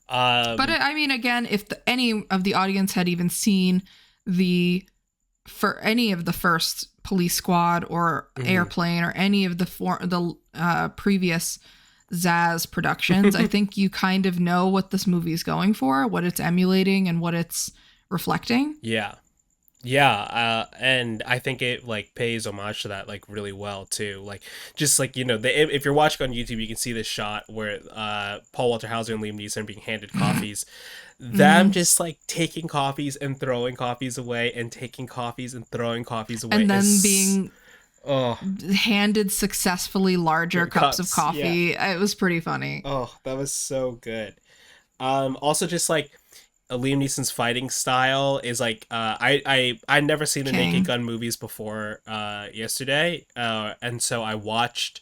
Speaker 2: But I mean, again, if any of the audience had even seen for any of the first Police Squad or Airplane or any of the previous Zaz productions, I think you kind of know what this movie is going for, what it's emulating, and what it's reflecting.
Speaker 1: Yeah, and I think it like pays homage to that like really well too. Like just like if you're watching on YouTube, you can see this shot where Paul Walter Hauser and Liam Neeson are being handed coffees. Them just like taking coffees and throwing coffees away and taking coffees and throwing coffees away,
Speaker 2: and then being handed successfully larger cups of coffee. Yeah. It was pretty funny.
Speaker 1: Oh, that was so good. Also just like Liam Neeson's fighting style is like I never seen the Nake Gun movies before yesterday, and so I watched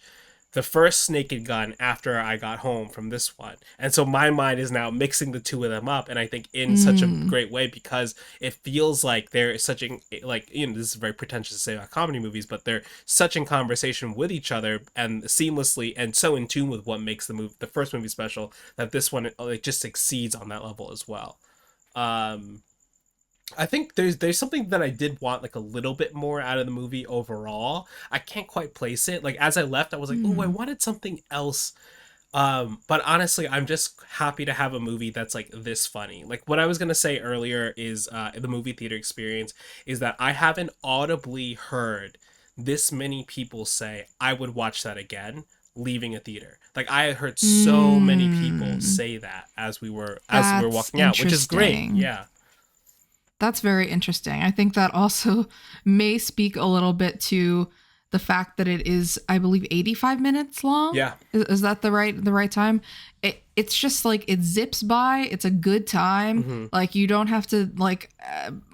Speaker 1: the first Nake Gun after I got home from this one, and so my mind is now mixing the two of them up, and I think in such a great way, because it feels like they're such a this is very pretentious to say about comedy movies, but they're such in conversation with each other and seamlessly and so in tune with what makes the first movie special, that this one like just exceeds on that level as well. I think there's something that I did want like a little bit more out of the movie overall. I can't quite place it. Like as I left, I was like, oh, I wanted something else. But honestly, I'm just happy to have a movie that's like this funny. Like what I was gonna say earlier is the movie theater experience is that I haven't audibly heard this many people say I would watch that again leaving a theater. Like I heard so many people say that as we were walking out, which is great. Yeah.
Speaker 2: That's very interesting. I think that also may speak a little bit to the fact that it is, I believe, 85 minutes long.
Speaker 1: Yeah.
Speaker 2: Is that the right time? It's just like it zips by. It's a good time. Like you don't have to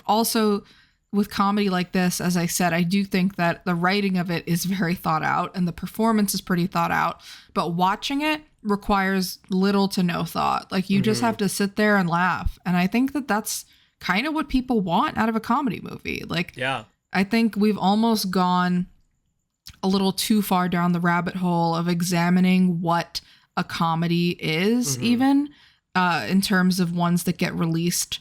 Speaker 2: also with comedy like this, as I said, I do think that the writing of it is very thought out and the performance is pretty thought out. But watching it, requires little to no thought. Like you just have to sit there and laugh. And I think that that's kind of what people want out of a comedy movie. Like,
Speaker 1: yeah,
Speaker 2: I think we've almost gone a little too far down the rabbit hole of examining what a comedy is, even in terms of ones that get released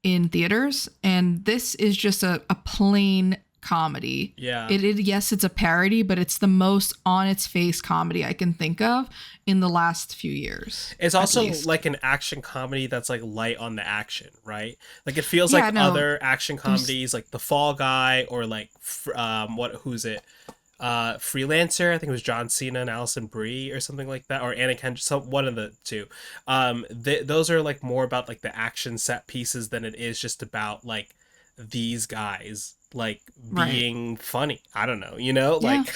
Speaker 2: in theaters. And this is just a plain comedy.
Speaker 1: Yeah.
Speaker 2: Yes, it's a parody, but it's the most on its face comedy I can think of in the last few years.
Speaker 1: It's also like an action comedy that's like light on the action, right? Like it feels like other action comedies like The Fall Guy or like who's it? Freelancer, I think it was John Cena and Alison Brie or something like that, or Anna Kendrick, one of the two. Those are like more about like the action set pieces than it is just about like these guys like being funny. I don't know, like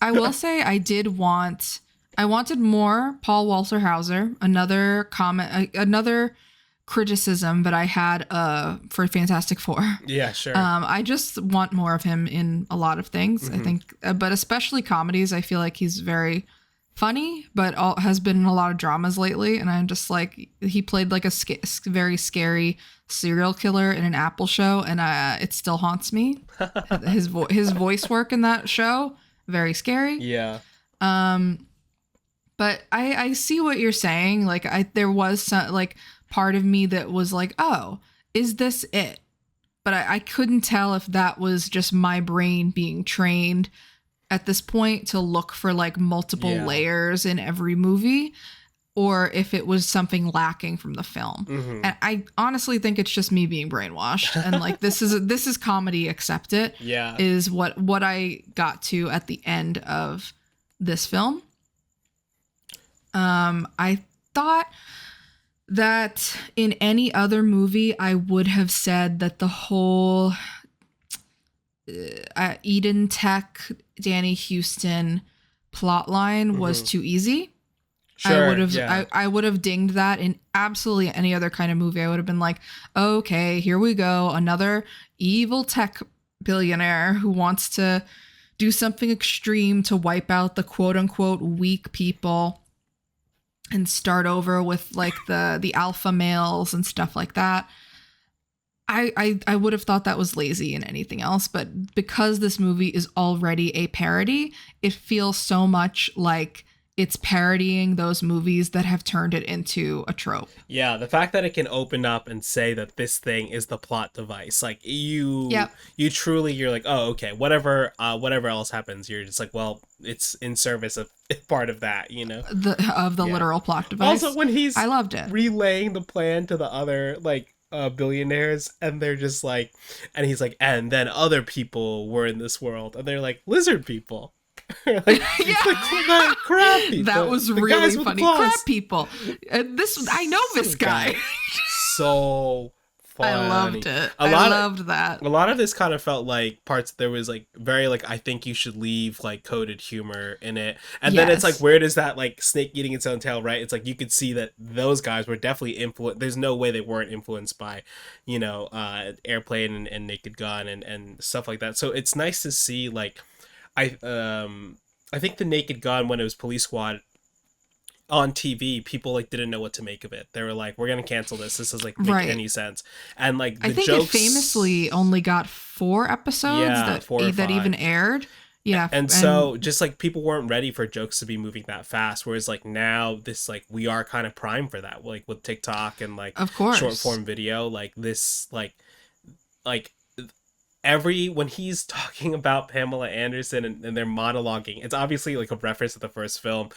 Speaker 2: I will say I wanted more Paul Walter Hauser. Another comment, another criticism that I had for Fantastic Four.
Speaker 1: Yeah, sure.
Speaker 2: I just want more of him in a lot of things. I think, but especially comedies. I feel like he's very funny, but has been in a lot of dramas lately. And I'm just like, he played like a very scary serial killer in an Apple show, and it still haunts me. His voice work in that show, very scary.
Speaker 1: Yeah.
Speaker 2: But I see what you're saying. Like there was some like part of me that was like, oh, is this it? But I couldn't tell if that was just my brain being trained at this point to look for like multiple layers in every movie, or if it was something lacking from the film. And I honestly think it's just me being brainwashed. And like, this is comedy, accept it.
Speaker 1: Yeah.
Speaker 2: Is what I got to at the end of this film. I thought that in any other movie, I would have said that the whole Eden Tech, Danny Houston plotline was too easy.
Speaker 1: Sure,
Speaker 2: I would have dinged that in absolutely any other kind of movie. I would have been like, okay, here we go. Another evil tech billionaire who wants to do something extreme to wipe out the quote unquote weak people and start over with like the alpha males and stuff like that. I would have thought that was lazy in anything else, but because this movie is already a parody, it feels so much like it's parodying those movies that have turned it into a trope.
Speaker 1: Yeah, the fact that it can open up and say that this thing is the plot device, like you truly, you're like, oh, okay, whatever else happens, you're just like, well, it's in service of part of that,
Speaker 2: the literal plot device.
Speaker 1: Also, when
Speaker 2: I loved it,
Speaker 1: relaying the plan to the other like billionaires, and they're just like, and he's like, and then other people were in this world, and they're like lizard people. Like, crab people.
Speaker 2: That was really funny. Crab people. I know this guy.
Speaker 1: So funny.
Speaker 2: I loved it. I loved that.
Speaker 1: A lot of this kind of felt like parts. There was like very like, I think you should leave like coded humor in it, and then it's like, where does that like snake eating its own tail? Right? It's like you could see that those guys were definitely influenced. There's no way they weren't influenced by, Airplane and Naked Gun and stuff like that. So it's nice to see like. I think the Naked Gun, when it was Police Squad on TV, people like didn't know what to make of it. They were like, we're gonna cancel this. This doesn't like make any sense. And like
Speaker 2: I think it famously only got 4 episodes that even aired. Yeah.
Speaker 1: And so just like people weren't ready for jokes to be moving that fast. Whereas like now this like we are kind of primed for that. Like with TikTok and like
Speaker 2: of course
Speaker 1: short form video, like this like when he's talking about Pamela Anderson and they're monologuing, it's obviously like a reference to the first film,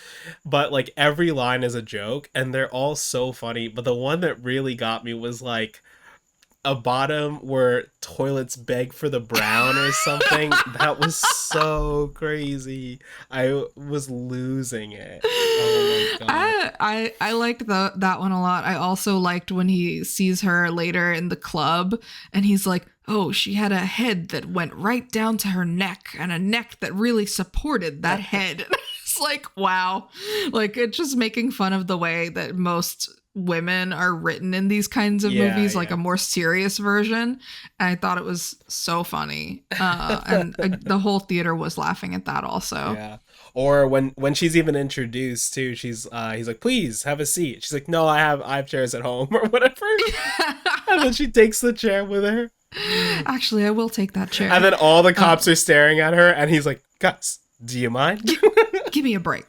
Speaker 1: but like every line is a joke and they're all so funny. But the one that really got me was like a bottom where toilets beg for the brown or something. That was so crazy. I was losing it. Oh my god.
Speaker 2: I liked that one a lot. I also liked when he sees her later in the club and he's like, oh, she had a head that went right down to her neck and a neck that really supported that head. It's like, wow. Like, it's just making fun of the way that most women are written in these kinds of movies, like a more serious version. And I thought it was so funny. And the whole theater was laughing at that also.
Speaker 1: Yeah. Or when she's even introduced too, he's like, please have a seat. She's like, no, I have chairs at home or whatever. And then she takes the chair with her.
Speaker 2: Actually, I will take that chair.
Speaker 1: And then all the cops are staring at her, and he's like, Gus, do you mind?
Speaker 2: Give me a break.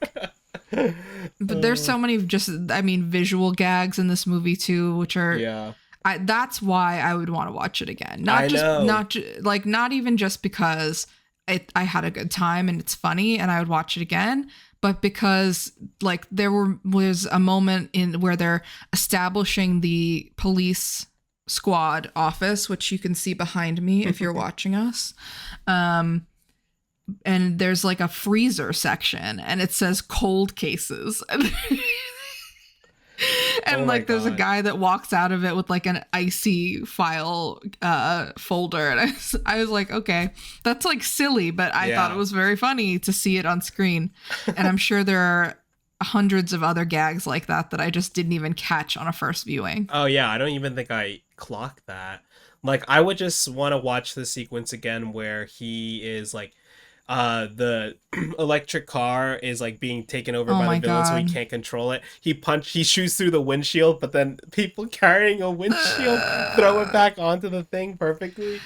Speaker 2: But there's so many visual gags in this movie too, which are that's why I would want to watch it again. Not even just because I had a good time and it's funny and I would watch it again, but because like there was a moment in where they're establishing the police squad office, which you can see behind me if you're watching us. And there's like a freezer section and it says cold cases. And there's a guy that walks out of it with like an icy file folder. And I was like, okay, that's like silly, but I thought it was very funny to see it on screen. And I'm sure there are hundreds of other gags like that I just didn't even catch on a first viewing.
Speaker 1: Oh yeah, I don't even think I clocked that. Like I would just want to watch the sequence again where he is like the electric car is like being taken over by the villain, so he can't control it. He shoots through the windshield, but then people carrying a windshield throw it back onto the thing perfectly.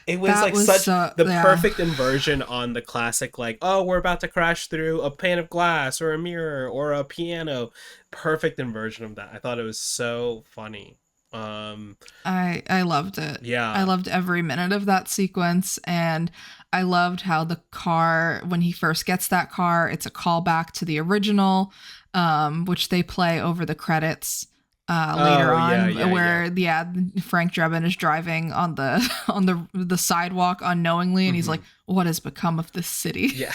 Speaker 1: It was perfect inversion on the classic, like, oh, we're about to crash through a pane of glass or a mirror or a piano. Perfect inversion of that. I thought it was so funny.
Speaker 2: I loved it.
Speaker 1: Yeah.
Speaker 2: I loved every minute of that sequence, and I loved how the car, when he first gets that car, it's a callback to the original, which they play over the credits later on, where Frank Drebin is driving on the sidewalk unknowingly, and he's like, "What has become of this city?"
Speaker 1: Yeah.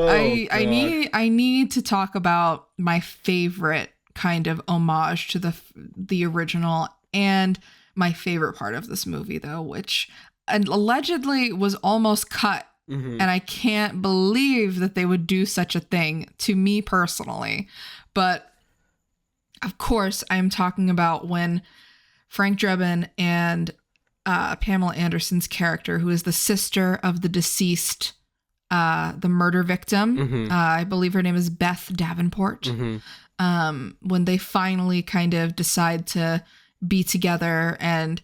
Speaker 2: I need to talk about my favorite kind of homage to the original, and my favorite part of this movie though, which allegedly was almost cut. And I can't believe that they would do such a thing to me personally. But of course, I'm talking about when Frank Drebin and Pamela Anderson's character, who is the sister of the deceased, the murder victim, I believe her name is Beth Davenport, when they finally kind of decide to be together and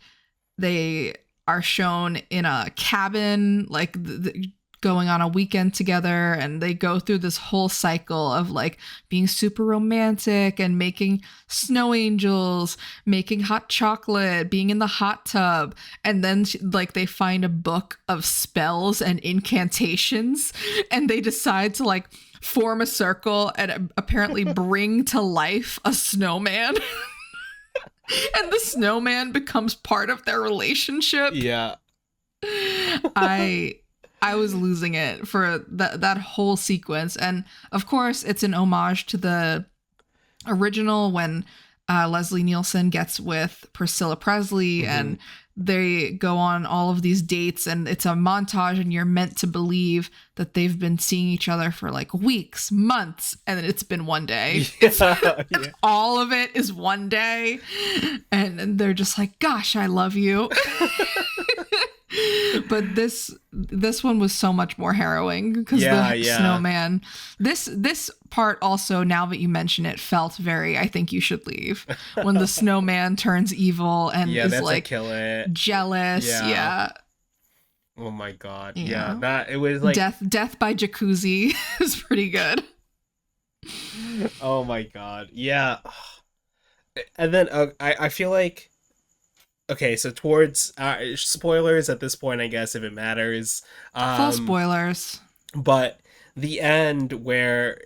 Speaker 2: they are shown in a cabin, like going on a weekend together, and they go through this whole cycle of like being super romantic and making snow angels, making hot chocolate, being in the hot tub, and then they find a book of spells and incantations, and they decide to like form a circle and apparently bring to life a snowman. And the snowman becomes part of their relationship.
Speaker 1: Yeah.
Speaker 2: I was losing it for that whole sequence. And of course, it's an homage to the original when Leslie Nielsen gets with Priscilla Presley and they go on all of these dates, and it's a montage, and you're meant to believe that they've been seeing each other for like weeks, months, and then it's been one day. Yeah. All of it is one day. And they're just like, gosh, I love you. But this one was so much more harrowing because snowman. This part also, now that you mention it, felt very, I think you should leave, when the snowman turns evil and is like
Speaker 1: kill it.
Speaker 2: Jealous. Yeah.
Speaker 1: Oh my god. Yeah. That it was like
Speaker 2: death by jacuzzi is pretty good.
Speaker 1: Oh my god. Yeah. And then I feel like, okay, so towards spoilers at this point, I guess, if it matters.
Speaker 2: Full spoilers.
Speaker 1: But the end where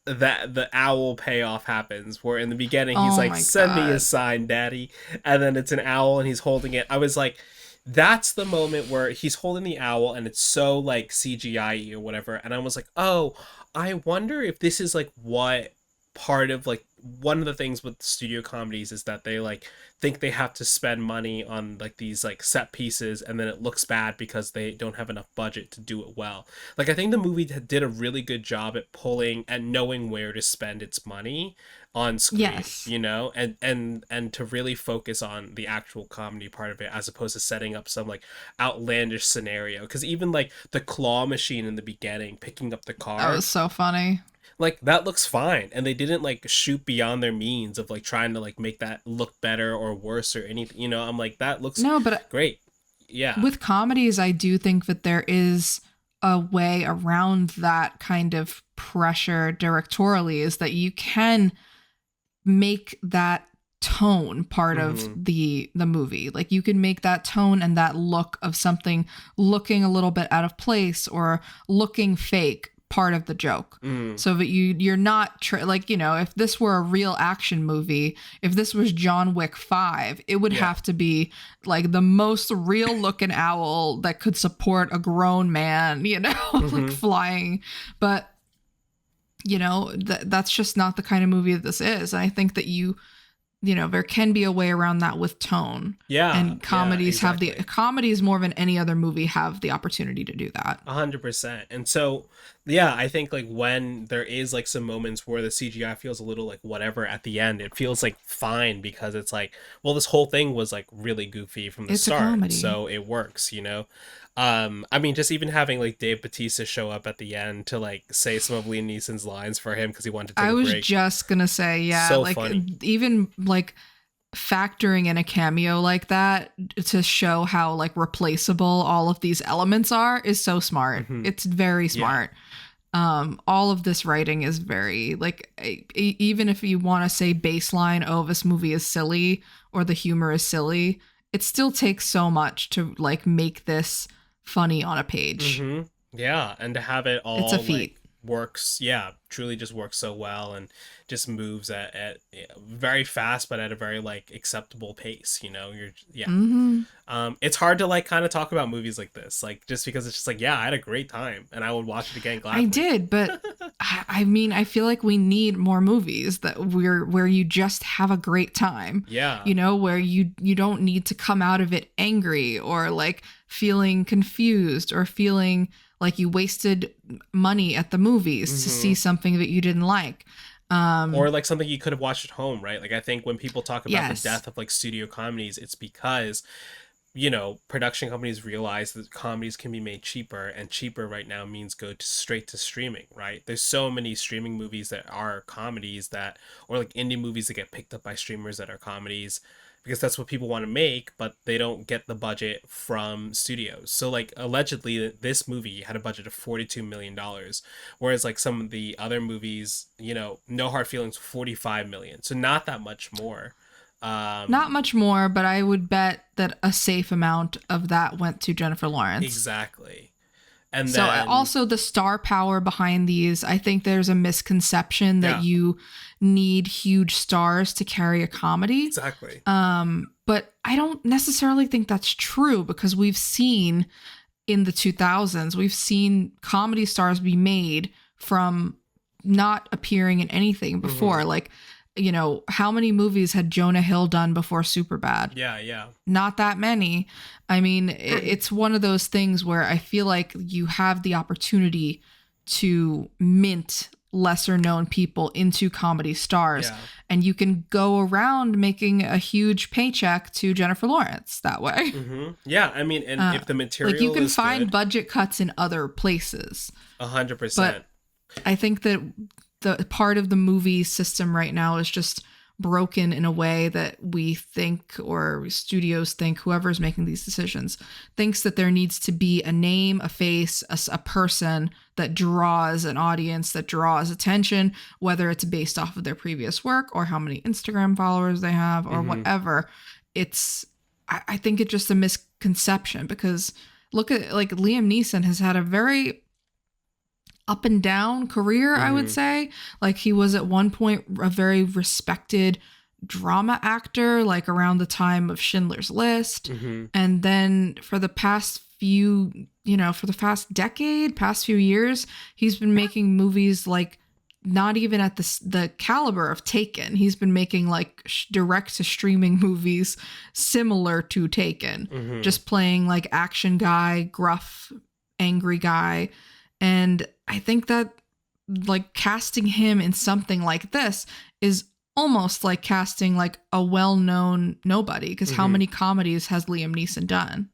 Speaker 1: the owl payoff happens, where in the beginning he's like, send me a sign, daddy. And then it's an owl and he's holding it. I was like, that's the moment where he's holding the owl and it's so like CGI or whatever. And I was like, oh, I wonder if this is like what part of like one of the things with studio comedies is that they like think they have to spend money on like these like set pieces, and then it looks bad because they don't have enough budget to do it well. Like I think the movie did a really good job at pulling and knowing where to spend its money on screen,
Speaker 2: Yes.
Speaker 1: you know, and to really focus on the actual comedy part of it as opposed to setting up some like outlandish scenario. Because even like the claw machine in the beginning picking up the
Speaker 2: That
Speaker 1: car,
Speaker 2: was so funny.
Speaker 1: like that looks fine, and they didn't like shoot beyond their means of like trying to like make that look better or worse or anything, you know. I'm like, that looks
Speaker 2: No, but
Speaker 1: great. Yeah.
Speaker 2: with comedies, I do think that there is a way around that kind of pressure directorially, is that you can make that tone part of the movie. Like you can make that tone and that look of something looking a little bit out of place or looking fake part of the joke. So that you're not like, you know, if this were a real action movie, if this was John Wick 5, it would have to be like the most real looking owl that could support a grown man, you know, like flying. But you know, that's just not the kind of movie that this is. And I think that you know, there can be a way around that with tone.
Speaker 1: Yeah.
Speaker 2: And comedies
Speaker 1: exactly.
Speaker 2: comedies more than any other movie have the opportunity to do that.
Speaker 1: 100%. And so, yeah, I think like when there is like some moments where the CGI feels a little like whatever at the end, it feels like fine because it's like, well, this whole thing was like really goofy from the start. So it works, you know? I mean, just even having like Dave Bautista show up at the end to like say some of Liam Neeson's lines for him because he wanted to take a break.
Speaker 2: I was just gonna say, yeah,
Speaker 1: so
Speaker 2: like
Speaker 1: funny.
Speaker 2: Even like factoring in a cameo like that to show how like replaceable all of these elements are is so smart. It's very smart. All of this writing is very like, even if you want to say baseline, oh, this movie is silly or the humor is silly, it still takes so much to like make this funny on a page.
Speaker 1: Yeah, and to have it all,
Speaker 2: it's a feat.
Speaker 1: Like, works, yeah, truly just works so well and just moves at very fast but at a very like acceptable pace, you know. It's hard to like kind of talk about movies like this, like just because it's just like, yeah, I had a great time and I would watch it again gladly.
Speaker 2: I did, but I mean, I feel like we need more movies that where you just have a great time.
Speaker 1: Yeah,
Speaker 2: you know, where you don't need to come out of it angry or like feeling confused or feeling like you wasted money at the movies to see something that you didn't like.
Speaker 1: Or like something you could have watched at home, right? Like I think when people talk about the death of like studio comedies, it's because, you know, production companies realize that comedies can be made cheaper, and cheaper right now means straight to streaming, right? There's so many streaming movies that are comedies that, or like indie movies that get picked up by streamers that are comedies, because that's what people want to make, but they don't get the budget from studios. So like allegedly this movie had a budget of $42 million, whereas like some of the other movies, you know, No Hard Feelings, 45 million. So not that much more.
Speaker 2: Not much more, but I would bet that a safe amount of that went to Jennifer Lawrence.
Speaker 1: Exactly. And
Speaker 2: so
Speaker 1: then,
Speaker 2: also the star power behind these, I think there's a misconception that you need huge stars to carry a comedy.
Speaker 1: Exactly.
Speaker 2: But I don't necessarily think that's true, because we've seen in the 2000s, we've seen comedy stars be made from not appearing in anything before. Like, you know, how many movies had Jonah Hill done before Superbad?
Speaker 1: Yeah.
Speaker 2: Not that many. I mean, it's one of those things where I feel like you have the opportunity to mint lesser known people into comedy stars, and you can go around making a huge paycheck to Jennifer Lawrence that way.
Speaker 1: Yeah, I mean, and if the material
Speaker 2: like you can
Speaker 1: is
Speaker 2: find
Speaker 1: good,
Speaker 2: budget cuts in other places.
Speaker 1: 100%.
Speaker 2: But I think that the part of the movie system right now is just broken in a way that we think, or studios think, whoever's making these decisions thinks that there needs to be a name, a face, a person that draws an audience, that draws attention, whether it's based off of their previous work or how many Instagram followers they have or whatever. I think it's just a misconception, because look at like Liam Neeson has had a very up and down career, I would say. Like he was at one point a very respected drama actor, like around the time of Schindler's List. And then for the past few, you know, for the past decade, past few years, he's been making movies like not even at the caliber of Taken. He's been making like direct to streaming movies similar to Taken, just playing like action guy, gruff, angry guy. And I think that like casting him in something like this is almost like casting like a well-known nobody, because how many comedies has Liam Neeson done?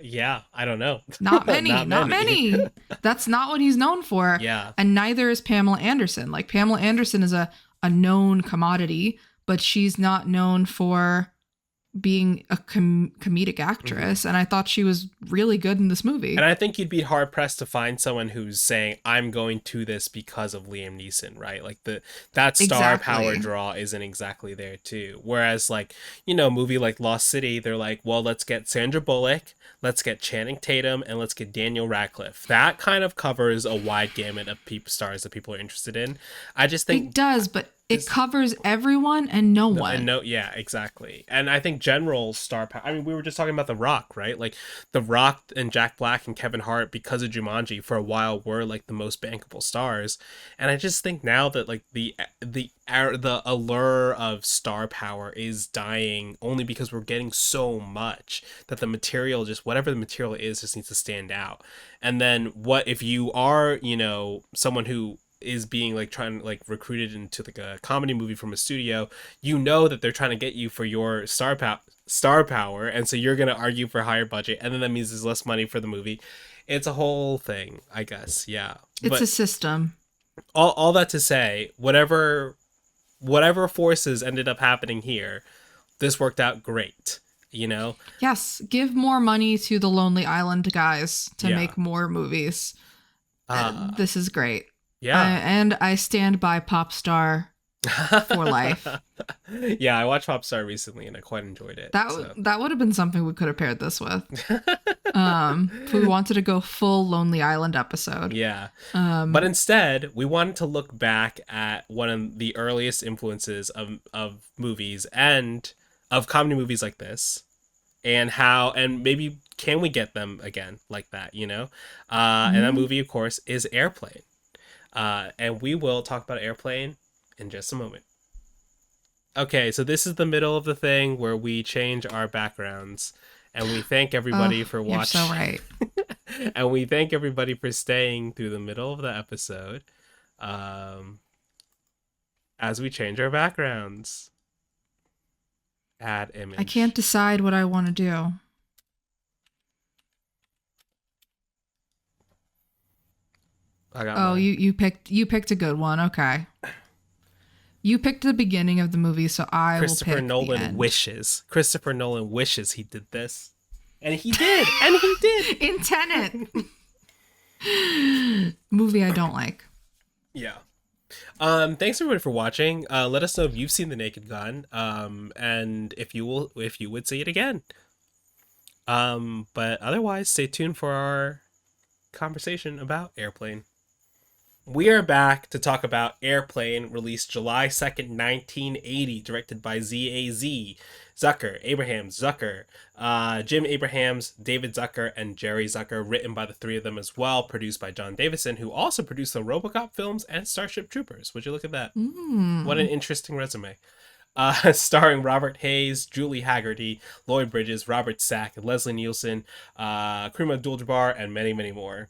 Speaker 1: Yeah, I don't know.
Speaker 2: Not many, not many. That's not what he's known for.
Speaker 1: Yeah.
Speaker 2: And neither is Pamela Anderson. Like Pamela Anderson is a known commodity, but she's not known for being a comedic actress. And I thought she was really good in this movie.
Speaker 1: And I think you'd be hard pressed to find someone who's saying, I'm going to this because of Liam Neeson, right? Like that star power draw isn't exactly there too. Whereas like, you know, a movie like Lost City, they're like, well, let's get Sandra Bullock, let's get Channing Tatum, and let's get Daniel Radcliffe. That kind of covers a wide gamut of stars that people are interested in. I just think
Speaker 2: it does, but it covers everyone and no one.
Speaker 1: And yeah, exactly. And I think general star power. I mean, we were just talking about The Rock, right? Like The Rock and Jack Black and Kevin Hart, because of Jumanji, for a while were like the most bankable stars. And I just think now that like the allure of star power is dying, only because we're getting so much that the material, just whatever the material is, just needs to stand out. And then what if you are, you know, someone who is being like trying like recruited into like a comedy movie from a studio, you know that they're trying to get you for your star power, and so you're going to argue for higher budget, and then that means there's less money for the movie. It's a whole thing, I guess. Yeah,
Speaker 2: it's a system.
Speaker 1: All that to say, whatever forces ended up happening here, this worked out great, you know.
Speaker 2: Yes, give more money to the Lonely Island guys to make more movies. This is great.
Speaker 1: Yeah.
Speaker 2: And I stand by Popstar for life.
Speaker 1: Yeah, I watched Popstar recently and I quite enjoyed it.
Speaker 2: That would have been something we could have paired this with. If we wanted to go full Lonely Island episode.
Speaker 1: Yeah. But instead, we wanted to look back at one of the earliest influences of movies and of comedy movies like this, and how, and maybe can we get them again like that, you know? And that movie, of course, is Airplane. And we will talk about Airplane in just a moment. Okay, so this is the middle of the thing where we change our backgrounds, and we thank everybody for watching.
Speaker 2: You're so right.
Speaker 1: And we thank everybody for staying through the middle of the episode, as we change our backgrounds. Add image.
Speaker 2: I can't decide what I want to do. You picked a good one. Okay. You picked the beginning of the movie, so I will pick the end.
Speaker 1: Christopher Nolan wishes he did this. And he did. And he did.
Speaker 2: In Tenet. Movie I don't like.
Speaker 1: Yeah. Thanks everybody for watching. Let us know if you've seen The Naked Gun, and if you would see it again. But otherwise, stay tuned for our conversation about Airplane. We are back to talk about Airplane, released July 2nd, 1980, directed by Z.A.Z. Zucker, Abrahams, Zucker, Jim Abrahams, David Zucker, and Jerry Zucker, written by the three of them as well, produced by John Davison, who also produced the RoboCop films and Starship Troopers. Would you look at that? What an interesting resume. Starring Robert Hayes, Julie Haggerty, Lloyd Bridges, Robert Stack, Leslie Nielsen, Kareem Abdul-Jabbar, and many, many more.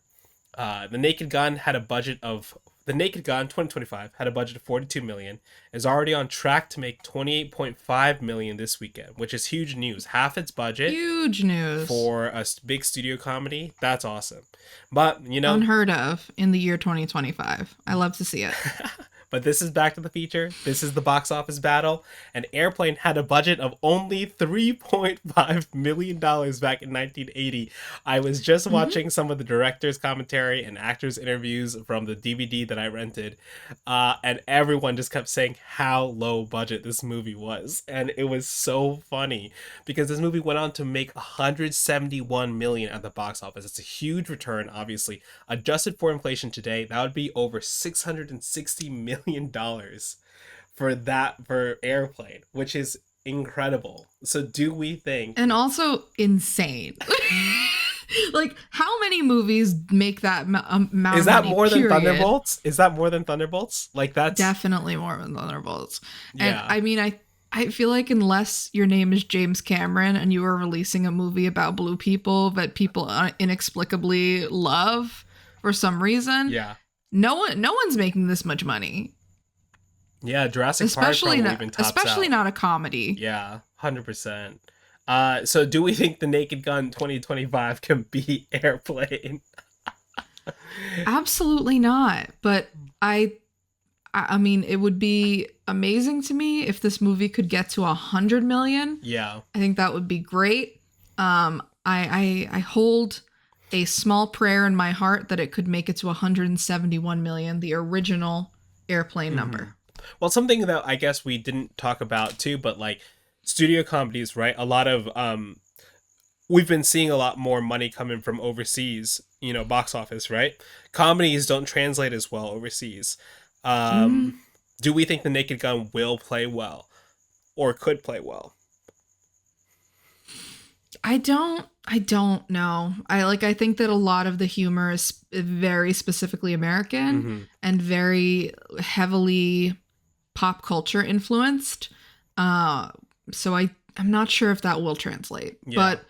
Speaker 1: The Naked Gun 2025 had a budget of $42 million, is already on track to make $28.5 million this weekend, which is huge news. Half its budget.
Speaker 2: Huge news.
Speaker 1: For a big studio comedy. That's awesome. But, you know.
Speaker 2: Unheard of in the year 2025. I love to see it.
Speaker 1: But this is Back to the Future. This is the box office battle. And Airplane had a budget of only $3.5 million back in 1980. I was just watching some of the director's commentary and actors' interviews from the DVD that I rented. And everyone just kept saying how low budget this movie was. And it was so funny because this movie went on to make $171 million at the box office. It's a huge return, obviously. Adjusted for inflation today, that would be over $660 million for Airplane, which is incredible. So do we think,
Speaker 2: and also insane. Like, how many movies make that amount
Speaker 1: Is
Speaker 2: of
Speaker 1: that
Speaker 2: money,
Speaker 1: more than
Speaker 2: period?
Speaker 1: Thunderbolts? Is that more than Thunderbolts? Like that's
Speaker 2: Definitely more than Thunderbolts. And
Speaker 1: yeah.
Speaker 2: I mean, I feel like unless your name is James Cameron and you are releasing a movie about blue people that people inexplicably love for some reason,
Speaker 1: Yeah.
Speaker 2: no one's making this much money.
Speaker 1: Yeah, Jurassic Park probably even tops
Speaker 2: Especially
Speaker 1: out.
Speaker 2: not a comedy.
Speaker 1: Yeah, 100%. So do we think the Naked Gun 2025 can beat Airplane?
Speaker 2: Absolutely not. But I mean, it would be amazing to me if this movie could get to 100 million.
Speaker 1: Yeah.
Speaker 2: I think that would be great. I hold a small prayer in my heart that it could make it to 171 million, the original Airplane number.
Speaker 1: Well, something that I guess we didn't talk about too, but like studio comedies, right? A lot of we've been seeing a lot more money coming from overseas, box office, right? Comedies don't translate as well overseas.
Speaker 2: Mm-hmm.
Speaker 1: Do we think the Naked Gun will play well or could play well?
Speaker 2: I don't know. I think that a lot of the humor is very specifically American and very heavily pop culture influenced. So I'm not sure if that will translate. Yeah. But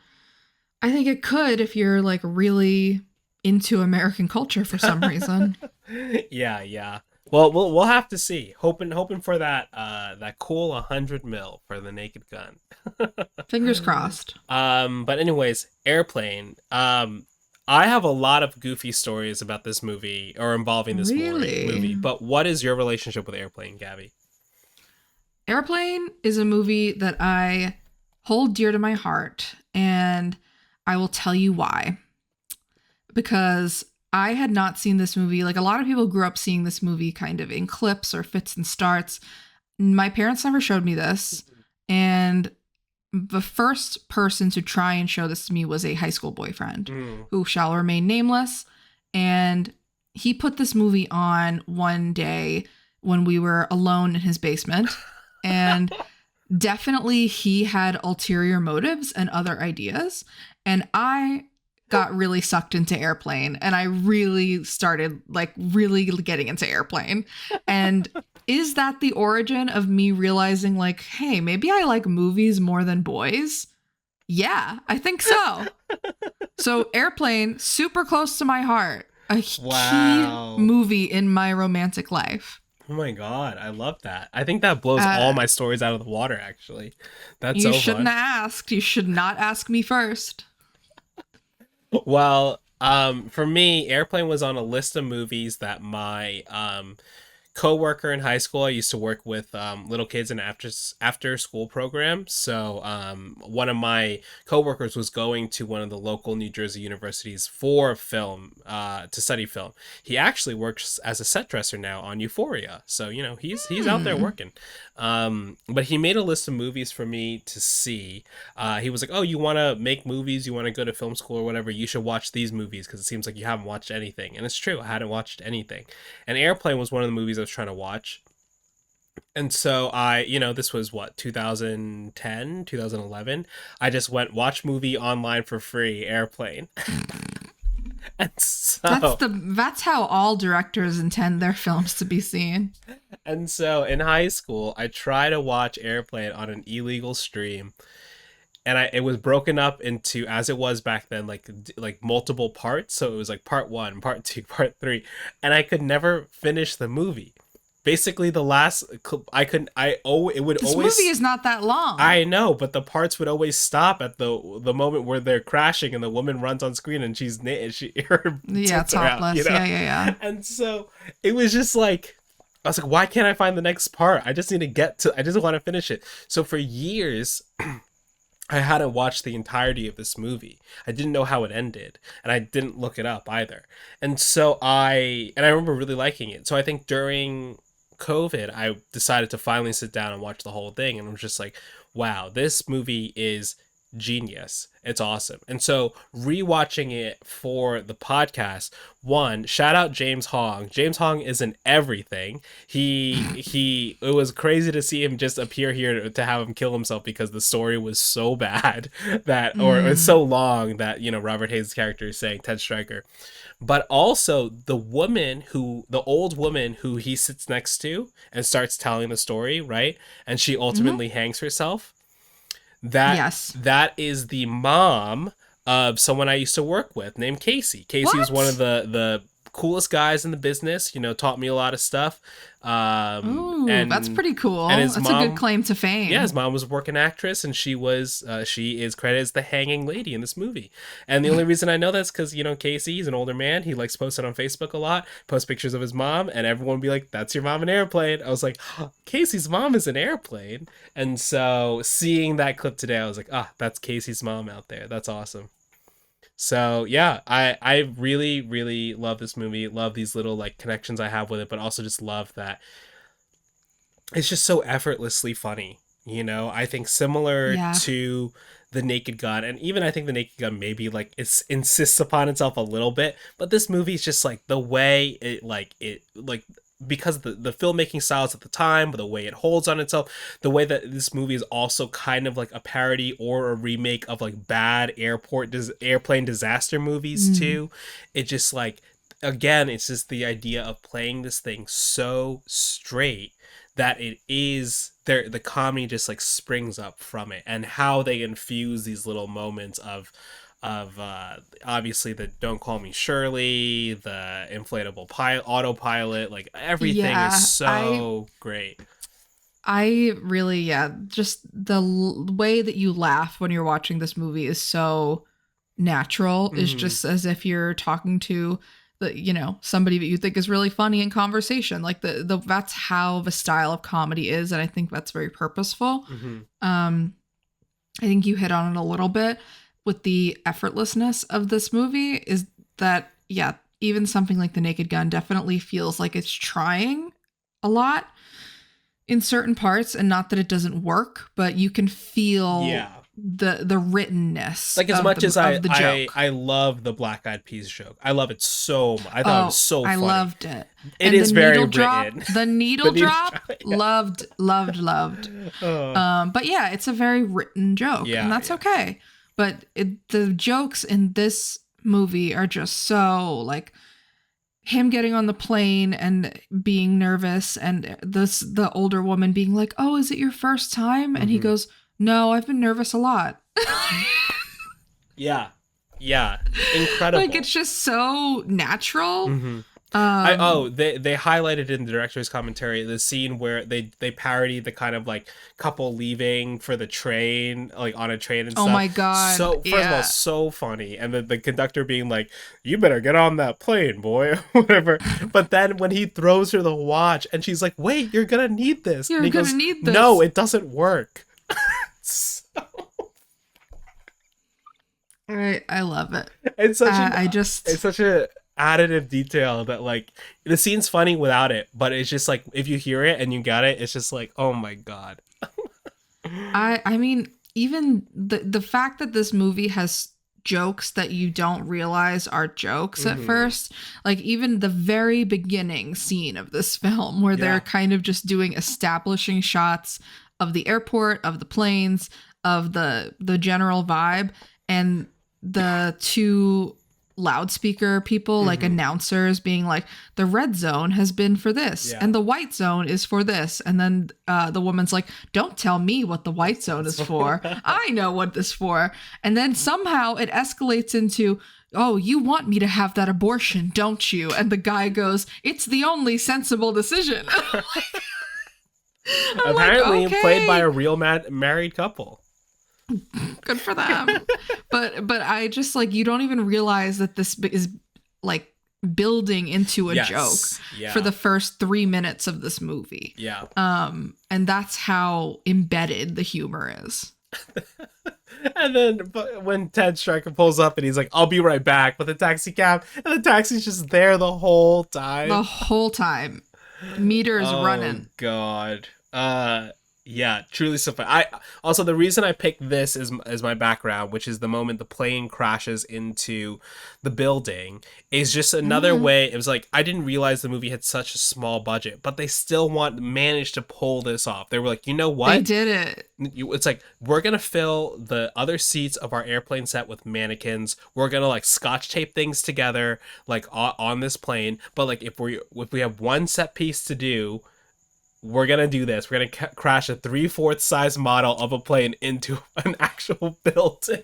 Speaker 2: I think it could if you're like really into American culture for some reason.
Speaker 1: Yeah. Well, we'll have to see. Hoping for that cool 100 mil for the Naked Gun.
Speaker 2: Fingers crossed.
Speaker 1: But anyways, Airplane. I have a lot of goofy stories about this movie or involving this movie. But what is your relationship with Airplane, Gabby?
Speaker 2: Airplane is a movie that I hold dear to my heart, and I will tell you why. Because I had not seen this movie. Like, a lot of people grew up seeing this movie kind of in clips or fits and starts. My parents never showed me this. And the first person to try and show this to me was a high school boyfriend who shall remain nameless. And he put this movie on one day when we were alone in his basement. And definitely he had ulterior motives and other ideas. And I got really sucked into Airplane, and I really started really getting into Airplane. And is that the origin of me realizing like, hey, maybe I like movies more than boys? Yeah, I think so. So Airplane, super close to my heart. A key movie in my romantic life.
Speaker 1: Oh my god, I love that. I think that blows all my stories out of the water, actually. That's so fun.
Speaker 2: You shouldn't have asked. You should not ask me first.
Speaker 1: Well, for me, Airplane was on a list of movies that my co-worker in high school. I used to work with little kids in after school programs. So one of my co-workers was going to one of the local New Jersey universities for film to study film. He actually works as a set dresser now on Euphoria. So he's out there working. But he made a list of movies for me to see. He was like, "Oh, you want to make movies? You want to go to film school or whatever? You should watch these movies because it seems like you haven't watched anything." And it's true, I hadn't watched anything. And Airplane was one of the movies I was trying to watch. And so this was what, 2010, 2011. I just watch movie online for free, Airplane. And so
Speaker 2: that's how all directors intend their films to be seen.
Speaker 1: And so in high school, I tried to watch Airplane on an illegal stream. And it was broken up into, as it was back then, like multiple parts. So it was like part 1, part 2, part 3, and I could never finish the movie. Basically, the last it would
Speaker 2: this
Speaker 1: always.
Speaker 2: This movie is not that long.
Speaker 1: I know, but the parts would always stop at the moment where they're crashing and the woman runs on screen and she's her
Speaker 2: topless. Yeah.
Speaker 1: And so it was just like, I was like, why can't I find the next part? I just want to finish it. So for years, I hadn't watched the entirety of this movie. I didn't know how it ended, and I didn't look it up either. And so I remember really liking it. So I think during COVID, I decided to finally sit down and watch the whole thing, and I was just like, wow, this movie is genius. It's awesome. And so rewatching it for the podcast, one, shout out James Hong. James Hong is in everything. He it was crazy to see him just appear here to have him kill himself because the story was so bad that, or it was so long that, you know, Robert Hayes' character is saying, Ted Stryker. But also the old woman who he sits next to and starts telling the story, right? And she ultimately hangs herself. That is the mom of someone I used to work with named Casey. Casey was one of the coolest guys in the business, you know, taught me a lot of stuff.
Speaker 2: And that's pretty cool.
Speaker 1: And
Speaker 2: that's a good claim to fame.
Speaker 1: Yeah, his mom was a working actress, and she is credited as the hanging lady in this movie. And the only reason I know that's because, you know, Casey, he's an older man. He likes posting on Facebook a lot, post pictures of his mom, and everyone would be like, "That's your mom in Airplane." I was like, oh, Casey's mom is in Airplane. And so seeing that clip today, I was like, that's Casey's mom out there. That's awesome. So yeah, I really, really love this movie. Love these little like connections I have with it, but also just love that it's just so effortlessly funny. You know, I think similar to the Naked Gun, and even I think the Naked Gun maybe like it insists upon itself a little bit, but this movie is just like the way it because the filmmaking styles at the time, but the way it holds on itself, the way that this movie is also kind of like a parody or a remake of like bad airplane disaster movies too. It just like, again, it's just the idea of playing this thing so straight that it is there. The comedy just like springs up from it, and how they infuse these little moments of obviously the "Don't Call Me Shirley," the inflatable autopilot, like everything is so great.
Speaker 2: I really, just the way that you laugh when you're watching this movie is so natural. It's just as if you're talking to somebody that you think is really funny in conversation. Like that's how the style of comedy is, and I think that's very purposeful. I think you hit on it a little bit with the effortlessness of this movie, is that, even something like The Naked Gun definitely feels like it's trying a lot in certain parts, and not that it doesn't work, but you can feel the writtenness.
Speaker 1: Like, as much as I love the Black Eyed Peas joke. I love it so much. I thought it was so funny.
Speaker 2: I loved it.
Speaker 1: It is very written.
Speaker 2: The needle drop, loved. But yeah, it's a very written joke, and that's okay. But the jokes in this movie are just so, like, him getting on the plane and being nervous, and the older woman being like, "Oh, is it your first time?" And he goes, "No, I've been nervous a lot."
Speaker 1: Yeah, incredible.
Speaker 2: Like, it's just so natural.
Speaker 1: They highlighted in the director's commentary the scene where they parody the kind of like couple leaving for the train, like on a train and stuff.
Speaker 2: Oh my god!
Speaker 1: So first of all, so funny, and the conductor being like, "You better get on that plane, boy," whatever. But then when he throws her the watch, and she's like, "Wait, you're gonna need this."
Speaker 2: You're gonna need this.
Speaker 1: No, it doesn't work.
Speaker 2: I love it.
Speaker 1: It's such a additive detail that, like, the scene's funny without it, but it's just like, if you hear it and you got it, it's just like, oh my god.
Speaker 2: I mean, even the fact that this movie has jokes that you don't realize are jokes at first, like even the very beginning scene of this film where they're kind of just doing establishing shots of the airport, of the planes, of the general vibe, and the two loudspeaker people, like announcers, being like, "The red zone has been for this, and the white zone is for this," and then the woman's like, "Don't tell me what the white zone is for. I know what this for." And then somehow it escalates into, "Oh, you want me to have that abortion, don't you?" And the guy goes, "It's the only sensible decision."
Speaker 1: Apparently, like, okay. Played by a real married couple.
Speaker 2: Good for them. but I just, like, you don't even realize that this is like building into a joke for the first 3 minutes of this movie. And that's how embedded the humor is.
Speaker 1: And then when Ted Stryker pulls up and he's like, "I'll be right back," with a taxi cab, and the taxi's just there the whole time.
Speaker 2: Meter is running.
Speaker 1: God. Yeah, truly so fun. I also, the reason I picked this as my background, which is the moment the plane crashes into the building, is just another
Speaker 2: Mm-hmm.
Speaker 1: way. It was like I didn't realize the movie had such a small budget, but they still managed to pull this off. They were like, you know
Speaker 2: They
Speaker 1: what?
Speaker 2: did it.
Speaker 1: It's like we're gonna fill the other seats of our airplane set with mannequins. We're gonna like scotch tape things together like on this plane. But like if we have one set piece to do, we're gonna do this. We're gonna crash a 3/4 size model of a plane into an actual building,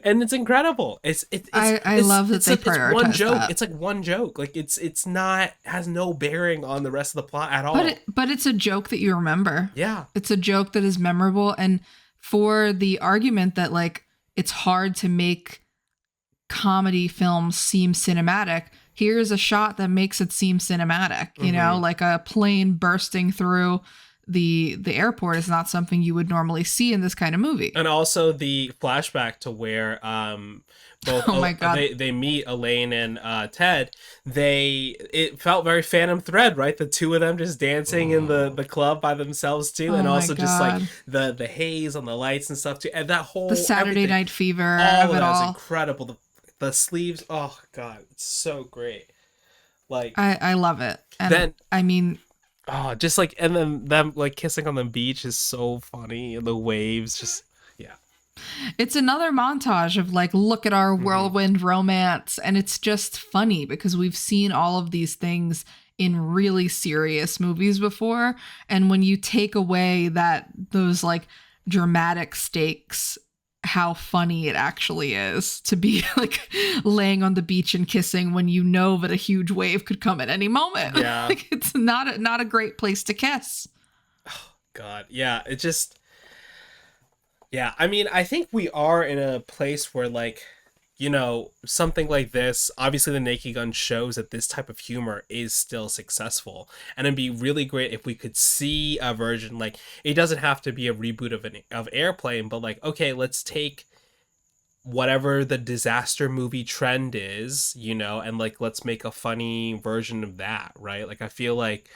Speaker 1: and it's incredible.
Speaker 2: I love that they
Speaker 1: it's one
Speaker 2: prioritize
Speaker 1: joke.
Speaker 2: that.
Speaker 1: It's like one joke. Like it's not, has no bearing on the rest of the plot at all.
Speaker 2: But it's a joke that you remember.
Speaker 1: Yeah.
Speaker 2: It's a joke that is memorable, and for the argument that like it's hard to make comedy films seem cinematic, here's a shot that makes it seem cinematic. You know, like a plane bursting through the airport is not something you would normally see in this kind of movie.
Speaker 1: And also the flashback to where both
Speaker 2: Oh my God.
Speaker 1: they meet Elaine and Ted. It felt very Phantom Thread, right? The two of them just dancing in the club by themselves too, and
Speaker 2: Oh my
Speaker 1: also just like
Speaker 2: God.
Speaker 1: the haze on the lights and stuff too, and that whole
Speaker 2: The Saturday
Speaker 1: everything,
Speaker 2: Night Fever
Speaker 1: all
Speaker 2: of
Speaker 1: of
Speaker 2: it
Speaker 1: that is
Speaker 2: all.
Speaker 1: incredible. The sleeves, oh God, it's so great. Like
Speaker 2: I love it. And
Speaker 1: then
Speaker 2: I mean,
Speaker 1: oh, just like, and then them like kissing on the beach is so funny, and the waves just, yeah.
Speaker 2: it's another montage of like, look at our whirlwind romance. And it's just funny because we've seen all of these things in really serious movies before. And when you take away those like dramatic stakes, how funny it actually is to be like laying on the beach and kissing when you know that a huge wave could come at any moment.
Speaker 1: Yeah.
Speaker 2: Like, it's not a great place to kiss.
Speaker 1: God, yeah, it just, yeah, I mean, I think we are in a place where, like, something like this, obviously the Nake Gun shows that this type of humor is still successful. And it'd be really great if we could see a version, like, it doesn't have to be a reboot of Airplane, but like, okay, let's take whatever the disaster movie trend is, and like, let's make a funny version of that, right? Like, I feel like,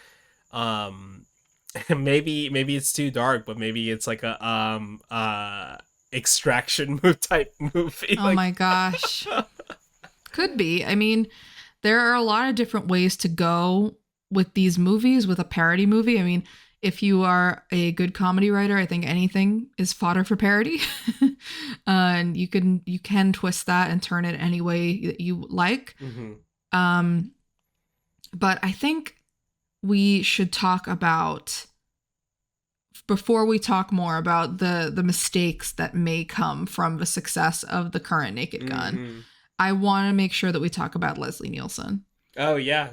Speaker 1: maybe it's too dark, but maybe it's like a extraction move type movie.
Speaker 2: Oh my gosh. Could be. I mean, there are a lot of different ways to go with these movies, with a parody movie. I mean, if you are a good comedy writer, I think anything is fodder for parody. And you can twist that and turn it any way that you like. But I think we should talk about, before we talk more about the mistakes that may come from the success of the current Nake Gun, I want to make sure that we talk about Leslie Nielsen.
Speaker 1: Oh yeah,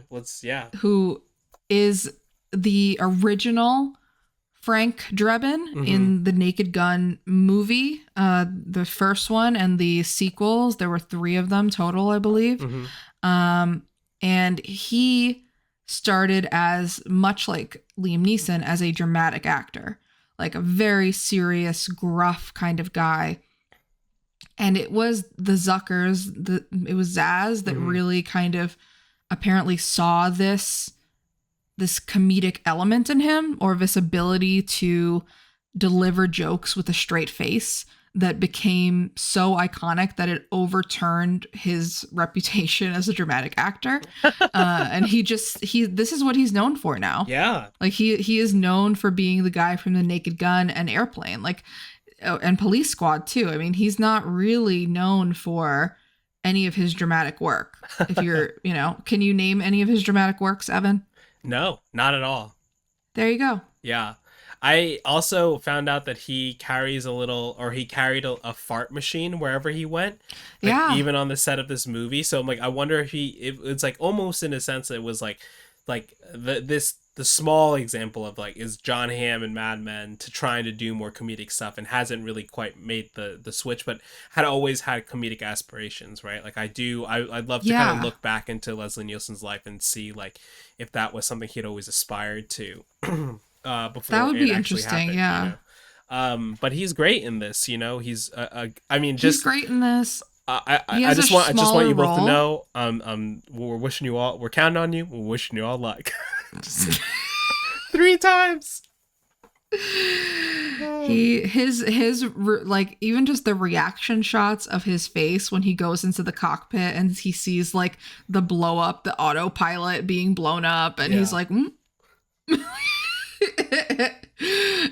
Speaker 2: who is the original Frank Drebin in the Nake Gun movie, the first one and the sequels. There were 3 of them total, I believe. And he started as, much like Liam Neeson, as a dramatic actor, like a very serious, gruff kind of guy. And it was the Zuckers, it was Zaz that really kind of apparently saw this comedic element in him, or this ability to deliver jokes with a straight face, that became so iconic that it overturned his reputation as a dramatic actor. And this is what he's known for now.
Speaker 1: Yeah.
Speaker 2: Like he is known for being the guy from the Nake Gun and Airplane, like, and Police Squad too. I mean, he's not really known for any of his dramatic work. If you're, can you name any of his dramatic works, Evan?
Speaker 1: No, not at all.
Speaker 2: There you go.
Speaker 1: Yeah. I also found out that he carried a fart machine wherever he went. Like,
Speaker 2: yeah.
Speaker 1: Even on the set of this movie. So I'm like, I wonder if it's like almost in a sense it was like the small example of like, is John Hamm in Mad Men to trying to do more comedic stuff and hasn't really quite made the switch, but had always had comedic aspirations, right? Like I'd love to kind of look back into Leslie Nielsen's life and see like if that was something he'd always aspired to. Before
Speaker 2: that would be
Speaker 1: happened,
Speaker 2: interesting. Yeah.
Speaker 1: But he's great in this. He's
Speaker 2: he's great in this.
Speaker 1: I just want you both to know, we're counting on you. We're wishing you all luck. Just 3 times.
Speaker 2: Like even just the reaction shots of his face when he goes into the cockpit and he sees like the blow up, the autopilot being blown up, and he's like,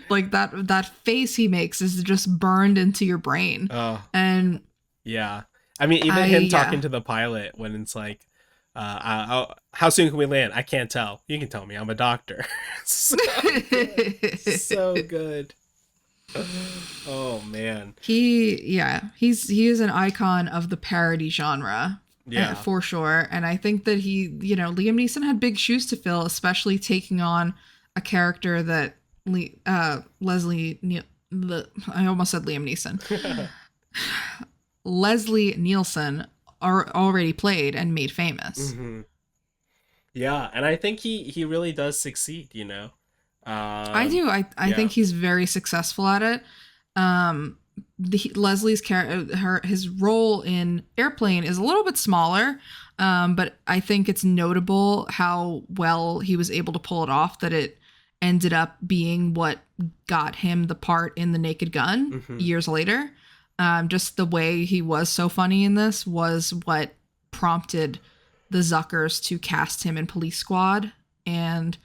Speaker 2: like that face he makes is just burned into your brain.
Speaker 1: Oh,
Speaker 2: and
Speaker 1: yeah. I mean, even him talking to the pilot when it's like, how soon can we land? I can't tell. You can tell me. I'm a doctor. So good. So good. Oh man.
Speaker 2: He is an icon of the parody genre.
Speaker 1: Yeah,
Speaker 2: for sure. And I think that Liam Neeson had big shoes to fill, especially taking on a character that I almost said Liam Neeson. Leslie Nielsen already played and made famous.
Speaker 1: Mm-hmm. Yeah, and I think he really does succeed,
Speaker 2: I do. I think he's very successful at it. Leslie's character, his role in Airplane is a little bit smaller, but I think it's notable how well he was able to pull it off, that it ended up being what got him the part in the Naked Gun years later. Just the way he was so funny in this was what prompted the Zuckers to cast him in Police Squad and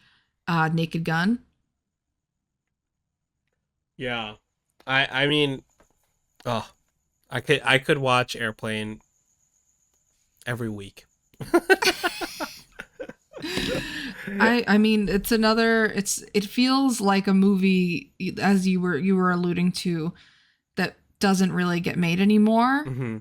Speaker 2: Naked Gun.
Speaker 1: Yeah. I mean, I could watch Airplane every week.
Speaker 2: I mean, it feels like a movie, as you were alluding to, that doesn't really get made anymore.
Speaker 1: Mm-hmm.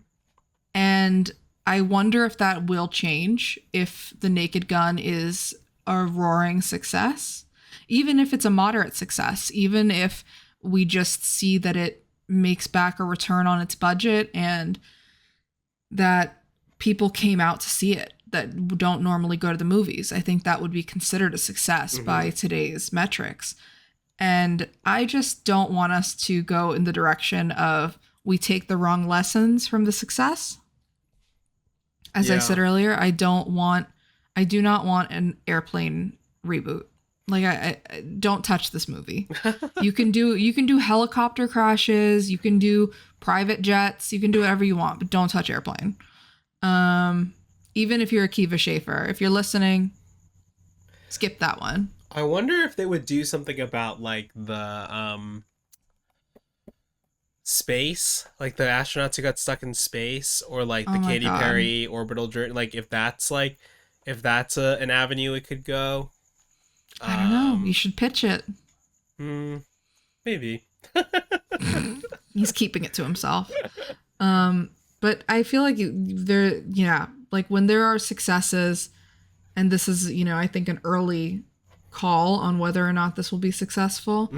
Speaker 2: And I wonder if that will change if The Naked Gun is a roaring success, even if it's a moderate success, even if we just see that it makes back a return on its budget and that people came out to see it that don't normally go to the movies. I think that would be considered a success by today's metrics. And I just don't want us to go in the direction of we take the wrong lessons from the success. As I said earlier, I do not want an Airplane reboot. Like I don't touch this movie. You can do helicopter crashes, you can do private jets, you can do whatever you want, but don't touch Airplane. Even if you're Akiva Schaffer, if you're listening, skip that one.
Speaker 1: I wonder if they would do something about like the space, like the astronauts who got stuck in space, or like the Katy Perry orbital journey. Like if that's an avenue it could go.
Speaker 2: I don't know. You should pitch it.
Speaker 1: Maybe.
Speaker 2: He's keeping it to himself. But I feel like like when there are successes, and this is, I think an early call on whether or not this will be successful.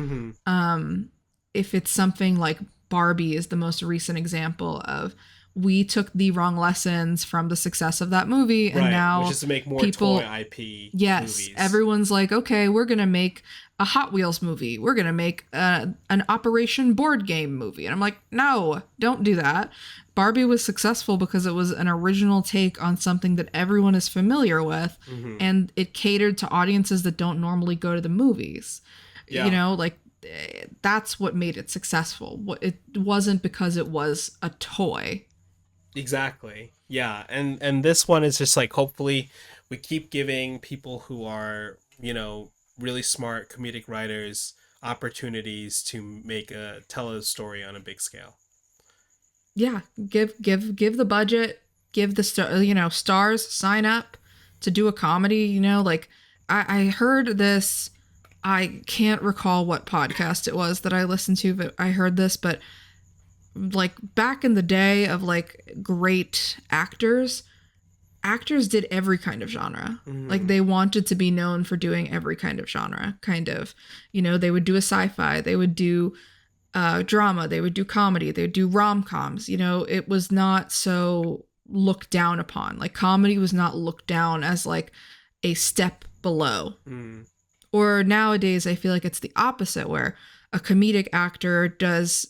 Speaker 2: If it's something like Barbie is the most recent example of, we took the wrong lessons from the success of that movie, and now
Speaker 1: which is to make more toy IP movies.
Speaker 2: Everyone's like, okay, we're gonna make a Hot Wheels movie, we're gonna make an Operation board game movie, and I'm like, no, don't do that. Barbie was successful because it was an original take on something that everyone is familiar with, and it catered to audiences that don't normally go to the movies. Like that's what made it successful. It wasn't because it was a toy.
Speaker 1: Exactly. Yeah. And this one is just like, hopefully we keep giving people who are, really smart comedic writers opportunities to tell a story on a big scale.
Speaker 2: Yeah. Give the budget, give the stars sign up to do a comedy, like I heard this, I can't recall what podcast it was that I listened to, but I heard this, but like back in the day of like great actors did every kind of genre. Like they wanted to be known for doing every kind of genre, kind of, they would do a sci-fi, they would do drama, they would do comedy, they would do rom-coms. It was not so looked down upon. Like comedy was not looked down as like a step below. Or nowadays I feel like it's the opposite, where a comedic actor does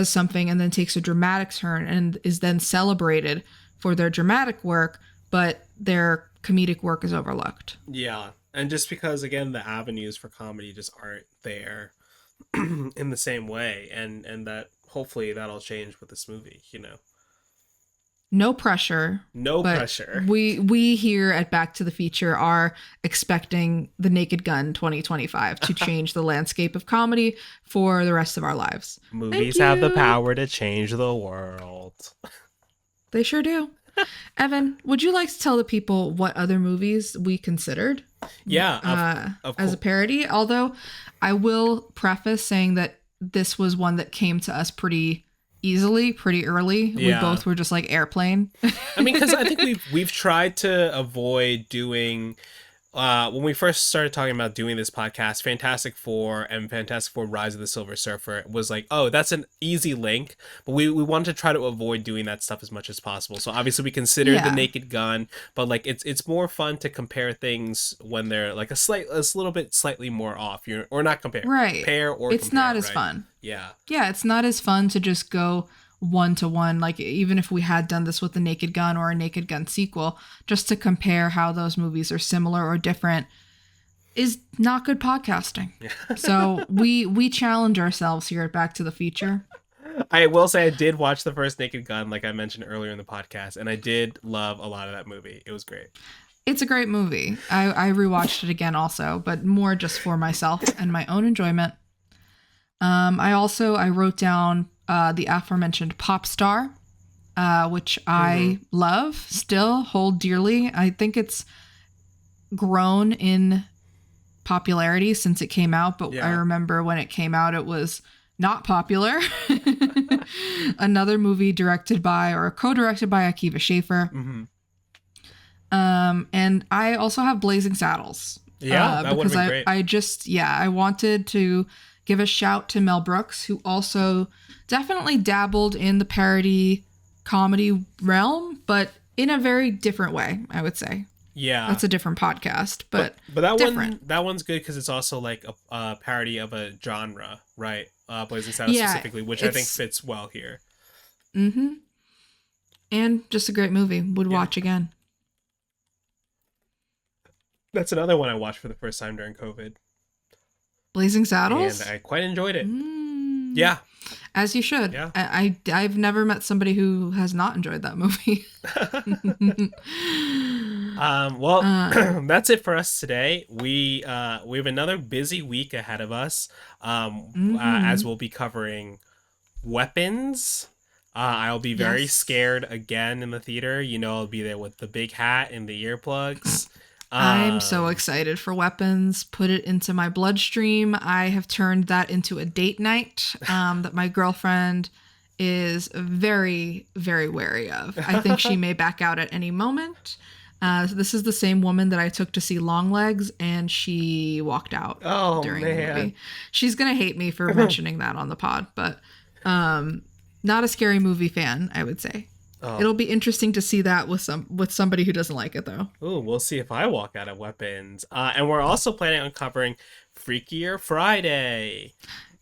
Speaker 2: something and then takes a dramatic turn and is then celebrated for their dramatic work, but their comedic work is overlooked.
Speaker 1: Yeah. And just because, again, the avenues for comedy just aren't there in the same way, and that hopefully that'll change with this movie.
Speaker 2: No pressure,
Speaker 1: No
Speaker 2: but
Speaker 1: pressure.
Speaker 2: we here at Back to the Future are expecting the Naked Gun 2025 to change the landscape of comedy for the rest of our lives. Thank
Speaker 1: Movies have the
Speaker 2: you.
Speaker 1: power to change the world.
Speaker 2: They sure do. Evan, would you like to tell the people what other movies we considered?
Speaker 1: Yeah,
Speaker 2: as a parody? Although I will preface saying that this was one that came to us pretty easily, pretty early.
Speaker 1: Yeah.
Speaker 2: We both were just like Airplane.
Speaker 1: I mean, because I think we've tried to avoid doing. When we first started talking about doing this podcast, Fantastic Four and Fantastic Four Rise of the Silver Surfer was like, oh, that's an easy link. But we wanted to try to avoid doing that stuff as much as possible. So obviously we considered the Naked Gun, but like it's more fun to compare things when they're like a little bit slightly more off. Or not compare.
Speaker 2: Right.
Speaker 1: Compare or
Speaker 2: it's
Speaker 1: compare,
Speaker 2: not as
Speaker 1: right?
Speaker 2: fun.
Speaker 1: Yeah.
Speaker 2: Yeah, it's not as fun to just go one to one. Like even if we had done this with the Naked Gun or a Naked Gun sequel, just to compare how those movies are similar or different is not good podcasting. So we challenge ourselves here at Back to the Future.
Speaker 1: I will say I did watch the first Naked Gun, like I mentioned earlier in the podcast, and I did love a lot of that movie. It was great.
Speaker 2: It's a great movie. I rewatched it again also, but more just for myself and my own enjoyment. I wrote down the aforementioned Pop Star, which I love, still hold dearly. I think it's grown in popularity since it came out, but I remember when it came out, it was not popular. Another movie directed by or co-directed by Akiva Schaffer.
Speaker 1: Mm-hmm.
Speaker 2: And I also have Blazing Saddles.
Speaker 1: Yeah, that would have been great.
Speaker 2: I wanted to give a shout to Mel Brooks, who also definitely dabbled in the parody comedy realm, but in a very different way, I would say.
Speaker 1: Yeah,
Speaker 2: that's a different podcast, but
Speaker 1: that one's good because it's also like a parody of a genre, right? Blazing Saddles specifically, which I think fits well here.
Speaker 2: Mm-hmm. And just a great movie. Would watch again.
Speaker 1: That's another one I watched for the first time during COVID.
Speaker 2: Blazing Saddles?
Speaker 1: And I quite enjoyed it. Yeah.
Speaker 2: As you should.
Speaker 1: Yeah.
Speaker 2: I've never met somebody who has not enjoyed that movie.
Speaker 1: That's it for us today. We have another busy week ahead of us, as we'll be covering Weapons. I'll be very scared again in the theater. I'll be there with the big hat and the earplugs.
Speaker 2: I'm so excited for Weapons. Put it into my bloodstream. I have turned that into a date night that my girlfriend is very, very wary of. I think she may back out at any moment. This is the same woman that I took to see Longlegs, and she walked out during the movie. She's going to hate me for mentioning that on the pod, but not a scary movie fan, I would say. Oh. It'll be interesting to see that with somebody who doesn't like it, though.
Speaker 1: Ooh, we'll see if I walk out of Weapons. And we're also planning on covering Freakier Friday.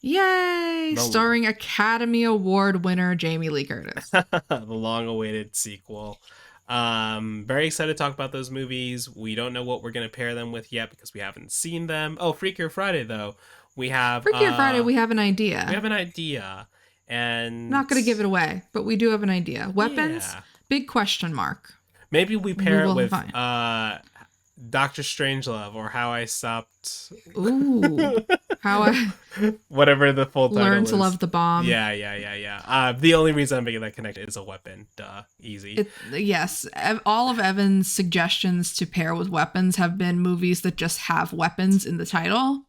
Speaker 2: Yay! Starring Academy Award winner Jamie Lee Curtis.
Speaker 1: The long-awaited sequel. Very excited to talk about those movies. We don't know what we're going to pair them with yet because we haven't seen them. Oh, Freakier Friday, though. We have
Speaker 2: an idea.
Speaker 1: We have an idea. And
Speaker 2: not going to give it away, but we do have an idea. Weapons, big question mark.
Speaker 1: Maybe we pair it with Dr. Strangelove or How I Stopped.
Speaker 2: Ooh,
Speaker 1: whatever the full title
Speaker 2: Learn to Love the Bomb.
Speaker 1: Yeah. The only reason I'm making that connection is a weapon. Duh, easy.
Speaker 2: Yes, all of Evan's suggestions to pair with Weapons have been movies that just have weapons in the title.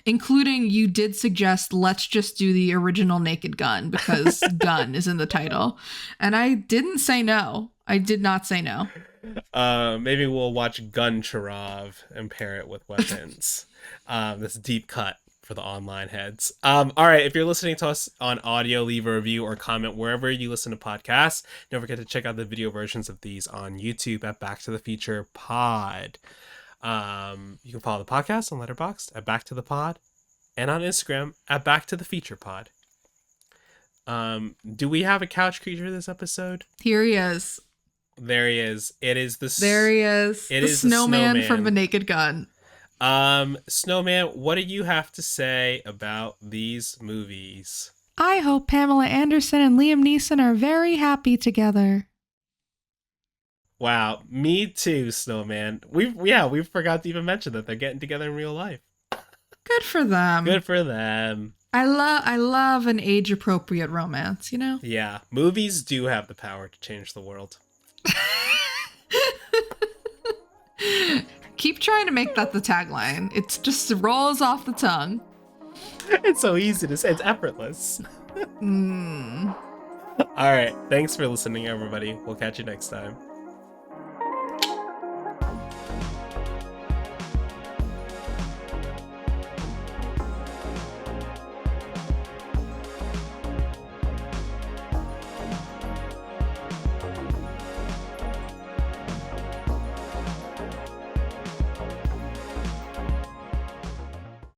Speaker 2: Including, you did suggest, let's just do the original Naked Gun because gun is in the title. And I didn't say no. I did not say no.
Speaker 1: Maybe we'll watch Gun Charov and pair it with Weapons. This deep cut for the online heads. All right, if you're listening to us on audio, leave a review or comment wherever you listen to podcasts. Don't forget to check out the video versions of these on YouTube at Back to the Future Pod. You can follow the podcast on Letterboxd at Back to the Pod and on Instagram at Back to the Feature Pod. Do we have a couch creature this episode?
Speaker 2: Here he is.
Speaker 1: There he is. It is the
Speaker 2: snowman from The Naked Gun.
Speaker 1: Snowman, what do you have to say about these movies?
Speaker 2: I hope Pamela Anderson and Liam Neeson are very happy together.
Speaker 1: Wow, me too, Snowman. We forgot to even mention that they're getting together in real life.
Speaker 2: Good for them.
Speaker 1: Good for them.
Speaker 2: I love an age appropriate romance, you know?
Speaker 1: Yeah, movies do have the power to change the world.
Speaker 2: Keep trying to make that the tagline. It just rolls off the tongue.
Speaker 1: It's so easy to say. It's effortless. All right. Thanks for listening, everybody. We'll catch you next time.